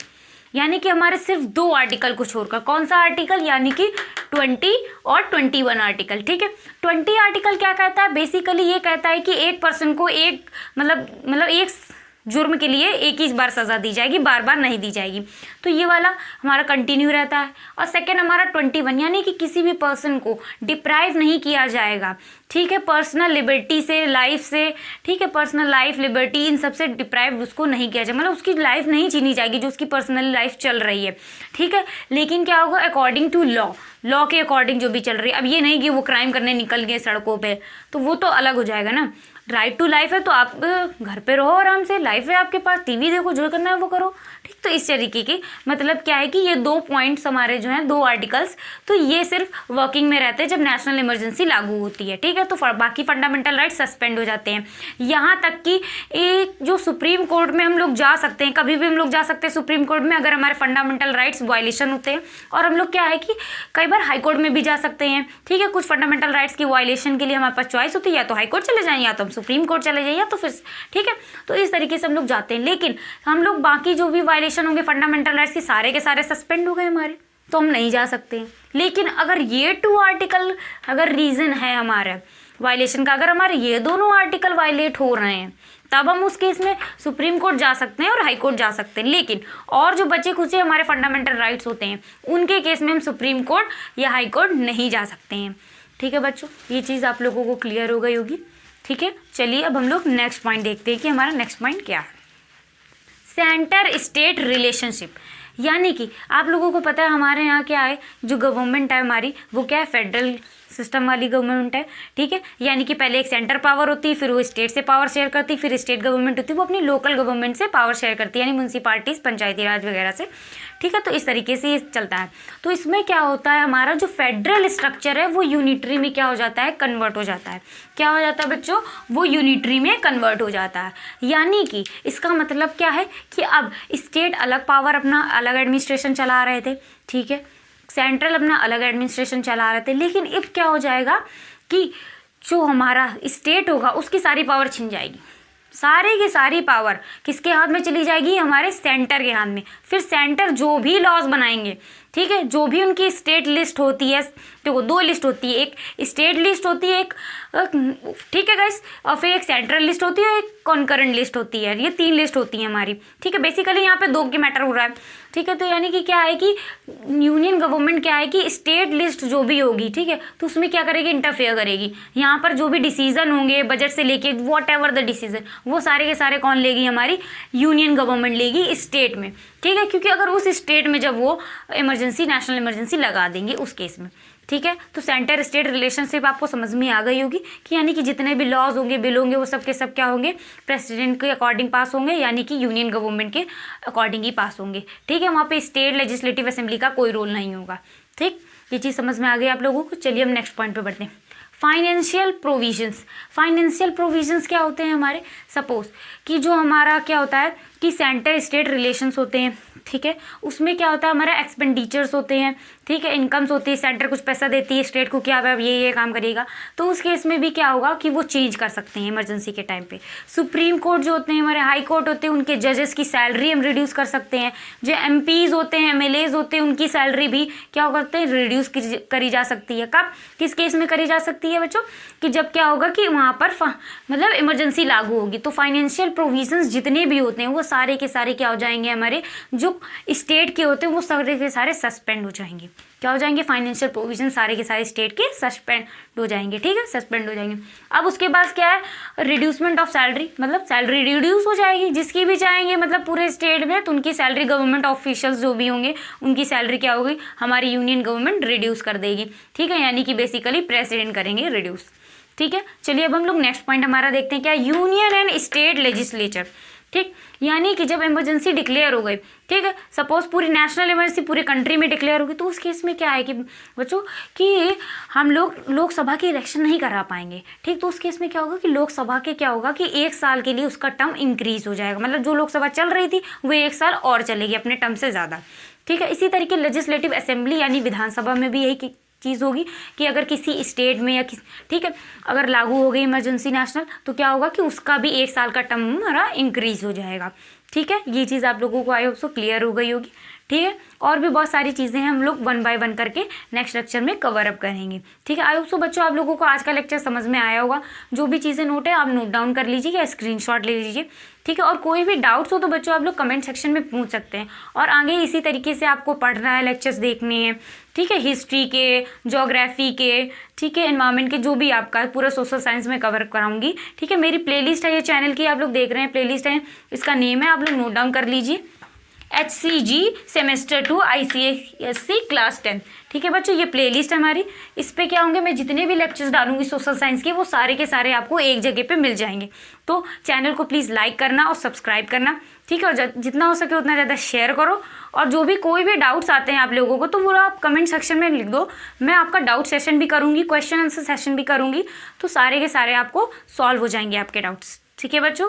यानी कि हमारे सिर्फ 2 आर्टिकल को छोड़कर। कौन सा आर्टिकल, यानी कि 20 और 21 आर्टिकल, ठीक है। 20 आर्टिकल क्या कहता है, बेसिकली ये कहता है कि एक पर्सन को एक मतलब एक जुर्म के लिए एक ही बार सज़ा दी जाएगी, बार बार नहीं दी जाएगी। तो ये वाला हमारा कंटिन्यू रहता है। और सेकेंड हमारा 21, यानी कि किसी भी पर्सन को डिप्राइव नहीं किया जाएगा, ठीक है, पर्सनल लिबर्टी से, लाइफ से, ठीक है, पर्सनल लाइफ, लिबर्टी, इन सब से डिप्राइव उसको नहीं किया जाएगा, मतलब उसकी लाइफ नहीं जीनी जाएगी जो उसकी पर्सनल लाइफ चल रही है, ठीक है। लेकिन क्या होगा, अकॉर्डिंग टू लॉ के अकॉर्डिंग जो भी चल रही है। अब ये नहीं कि वो क्राइम करने निकल गए सड़कों पे, तो वो तो अलग हो जाएगा ना। राइट टू लाइफ है तो आप घर पे रहो आराम से, लाइफ है आपके पास, टीवी देखो, जो करना है वो करो, ठीक। तो इस तरीके की मतलब क्या है कि ये 2 पॉइंट्स हमारे जो हैं, 2 आर्टिकल्स, तो ये सिर्फ वर्किंग में रहते हैं जब नेशनल इमरजेंसी लागू होती है, ठीक है। तो बाकी फंडामेंटल राइट्स सस्पेंड हो जाते हैं। यहाँ तक कि एक जो सुप्रीम कोर्ट में हम लोग जा सकते हैं, कभी भी हम लोग जा सकते हैं सुप्रीम कोर्ट में अगर हमारे फंडामेंटल राइट्स वायलेशन होते हैं। और हम लोग क्या है कि कई बार हाई कोर्ट में भी जा सकते हैं, ठीक है। कुछ फंडामेंटल राइट्स की वायलेशन के लिए हमारे पास चॉइस होती है, या तो हाई कोर्ट चले जाएं, या तो हम सुप्रीम कोर्ट चले जाइए, या तो फिर, ठीक है। तो इस तरीके से हम लोग जाते हैं। लेकिन हम लोग बाकी जो भी वायलेशन होंगे फंडामेंटल राइट्स की, सारे के सारे सस्पेंड हो गए हमारे, तो हम नहीं जा सकते हैं। लेकिन अगर ये 2 आर्टिकल अगर रीजन है हमारा वायलेशन का, अगर हमारे ये दोनों आर्टिकल वायलेट हो रहे हैं, तब हम उस केस में सुप्रीम कोर्ट जा सकते हैं और हाई कोर्ट जा सकते हैं। लेकिन और जो बचे खुचे हमारे फंडामेंटल राइट्स होते हैं उनके केस में हम सुप्रीम कोर्ट या हाई कोर्ट नहीं जा सकते हैं, ठीक है बच्चों। ये चीज़ आप लोगों को क्लियर हो गई होगी, ठीक है। चलिए अब हम लोग नेक्स्ट पॉइंट देखते हैं कि हमारा नेक्स्ट पॉइंट क्या है। सेंटर स्टेट रिलेशनशिप, यानी कि आप लोगों को पता है हमारे यहाँ क्या है, जो गवर्नमेंट है हमारी वो क्या है, फेडरल सिस्टम वाली गवर्नमेंट है, ठीक है। यानी कि पहले एक सेंटर पावर होती है, फिर वो स्टेट से पावर शेयर करती है, फिर स्टेट गवर्नमेंट होती है वो अपनी लोकल गवर्नमेंट से पावर शेयर करती है, यानी म्यूनसिपालिटीज़, पंचायती राज वगैरह से, ठीक है। तो इस तरीके से ये चलता है। तो इसमें क्या होता है, हमारा जो फेडरल स्ट्रक्चर है वो यूनिटरी में क्या हो जाता है, कन्वर्ट हो जाता है। क्या हो जाता है बच्चों, वो यूनिटरी में कन्वर्ट हो जाता है। यानी कि इसका मतलब क्या है कि अब स्टेट अलग पावर, अपना अलग एडमिनिस्ट्रेशन चला रहे थे, ठीक है, सेंट्रल अपना अलग एडमिनिस्ट्रेशन चला रहे थे। लेकिन अब क्या हो जाएगा कि जो हमारा स्टेट होगा उसकी सारी पावर छिन जाएगी, सारी की सारी पावर किसके हाथ में चली जाएगी, हमारे सेंटर के हाथ में। फिर सेंटर जो भी लॉज बनाएंगे, ठीक है, जो भी उनकी स्टेट लिस्ट होती है, देखो 2 लिस्ट होती है, एक स्टेट लिस्ट होती है, एक, ठीक है गाइस, और फिर एक सेंट्रल लिस्ट होती है, एक कॉन्करेंट लिस्ट होती है। ये 3 लिस्ट होती है हमारी, ठीक है। बेसिकली यहाँ पे 2 के मैटर हो रहा है, ठीक है। तो यानी कि क्या है कि यूनियन गवर्नमेंट क्या है कि स्टेट लिस्ट जो भी होगी, ठीक है, तो उसमें क्या करेगी, इंटरफेयर करेगी। यहाँ पर जो भी डिसीजन होंगे बजट से लेके वॉट एवर द डिसीजन, वो सारे के सारे कौन लेगी, हमारी यूनियन गवर्नमेंट लेगी स्टेट में, ठीक है। क्योंकि अगर उस स्टेट में जब वो इमरजेंसी, नेशनल इमरजेंसी लगा देंगे उस केस में, ठीक है। तो सेंटर स्टेट रिलेशनशिप आपको समझ में आ गई होगी कि यानी कि जितने भी लॉज होंगे, बिल होंगे, वो सब के सब क्या होंगे, प्रेसिडेंट के अकॉर्डिंग पास होंगे, यानी कि यूनियन गवर्नमेंट के अकॉर्डिंग ही पास होंगे। ठीक है, वहाँ पे स्टेट लेजिस्लेटिव असेंबली का कोई रोल नहीं होगा। ठीक, ये चीज़ समझ में आ गई आप लोगों को। चलिए हम नेक्स्ट पॉइंट पे बढ़ते हैं। Financial provisions. फाइनेंशियल प्रोविजंस क्या होते हैं हमारे, सपोज कि जो हमारा क्या होता है कि सेंटर स्टेट रिलेशंस होते हैं, ठीक है, उसमें क्या होता है हमारा एक्सपेंडिचर्स होते हैं, ठीक है, इनकम्स होती है, सेंटर कुछ पैसा देती है स्टेट को कि आप ये काम करिएगा, तो उस केस में भी क्या होगा कि वो चेंज कर सकते हैं इमरजेंसी के टाइम पे। सुप्रीम कोर्ट जो होते हैं हमारे, हाई कोर्ट होते हैं, उनके जजेस की सैलरी हम रिड्यूस कर सकते हैं। जो MPs होते हैं, MLAs होते हैं, उनकी सैलरी भी क्या करते हैं, रिड्यूस करी जा सकती है। कब, किस केस में करी जा सकती है बच्चों, कि जब क्या होगा कि वहाँ पर मतलब इमरजेंसी लागू होगी। तो फाइनेंशियल प्रोविजंस जितने भी होते हैं वो सारे के सारे क्या हो जाएंगे, हमारे जो स्टेट के होते हैं वो सारे के सारे सस्पेंड हो जाएंगे। क्या हो जाएंगे, फाइनेंशियल प्रोविजन सारे के सारे स्टेट के सस्पेंड हो जाएंगे। ठीक है, सस्पेंड हो जाएंगे। अब उसके बाद क्या है, रिड्यूसमेंट ऑफ सैलरी, मतलब सैलरी रिड्यूस हो जाएगी जिसकी भी चाहेंगे, मतलब पूरे स्टेट में, तो उनकी सैलरी गवर्नमेंट ऑफिशियल्स जो भी होंगे उनकी सैलरी क्या होगी, हमारी यूनियन गवर्नमेंट रिड्यूस कर देगी। ठीक है, यानी कि बेसिकली प्रेसिडेंट करेंगे रिड्यूस। ठीक है, चलिए अब हम लोग नेक्स्ट पॉइंट हमारा देखते हैं क्या, यूनियन एंड स्टेट लेजिस्लेचर। ठीक, यानी कि जब इमरजेंसी डिक्लेयर हो गई, ठीक है, सपोज पूरी नेशनल इमरजेंसी पूरी कंट्री में डिक्लेयर होगी, तो उस केस में क्या है कि बच्चों कि हम लोग लोकसभा की इलेक्शन नहीं करा पाएंगे। ठीक, तो उस केस में क्या होगा कि लोकसभा के क्या होगा कि 1 साल के लिए उसका टर्म इंक्रीज हो जाएगा, मतलब जो लोकसभा चल रही थी वो 1 साल और चलेगी अपने टर्म से ज़्यादा। ठीक है, इसी तरीके लेजिस्लेटिव असेंबली यानी विधानसभा में भी यही चीज़ होगी कि अगर किसी स्टेट में या ठीक है, अगर लागू हो गई इमरजेंसी नेशनल, तो क्या होगा कि उसका भी 1 साल का टर्म हमारा इंक्रीज हो जाएगा। ठीक है, ये चीज़ आप लोगों को आई होप सो क्लियर हो गई होगी। ठीक है, और भी बहुत सारी चीज़ें हैं, हम लोग 1 बाय 1 करके नेक्स्ट लेक्चर में कवर अप करेंगे। ठीक है, आई होप सो बच्चों आप लोगों को आज का लेक्चर समझ में आया होगा। जो भी चीज़ें नोट है आप नोट डाउन कर लीजिए या स्क्रीनशॉट ले लीजिए। ठीक है, और कोई भी डाउट्स हो तो बच्चों आप लोग कमेंट सेक्शन में पूछ सकते हैं, और आगे इसी तरीके से आपको पढ़ना है, लेक्चर्स देखने हैं। ठीक है, हिस्ट्री के, ज्योग्राफी के, ठीक है, एनवायरनमेंट के, जो भी आपका पूरा सोशल साइंस में कवर कराऊंगी। ठीक है, मेरी प्लेलिस्ट है, ये चैनल की आप लोग देख रहे हैं प्लेलिस्ट है, इसका नेम है, आप लोग नोट डाउन कर लीजिए, HCG सेमेस्टर 2 ICSE क्लास 10। ठीक है बच्चों, ये प्लेलिस्ट है हमारी, इस पे क्या होंगे, मैं जितने भी लेक्चर्स डालूंगी सोशल साइंस के वो सारे के सारे आपको एक जगह पे मिल जाएंगे। तो चैनल को प्लीज़ लाइक करना और सब्सक्राइब करना। ठीक है, और जितना हो सके उतना ज़्यादा शेयर करो, और जो भी कोई भी डाउट्स आते हैं आप लोगों को तो वो आप कमेंट सेक्शन में लिख दो, मैं आपका डाउट सेशन भी करूँगी, क्वेश्चन आंसर सेशन भी करूँगी, तो सारे के सारे आपको सॉल्व हो जाएंगे आपके डाउट्स। ठीक है बच्चों।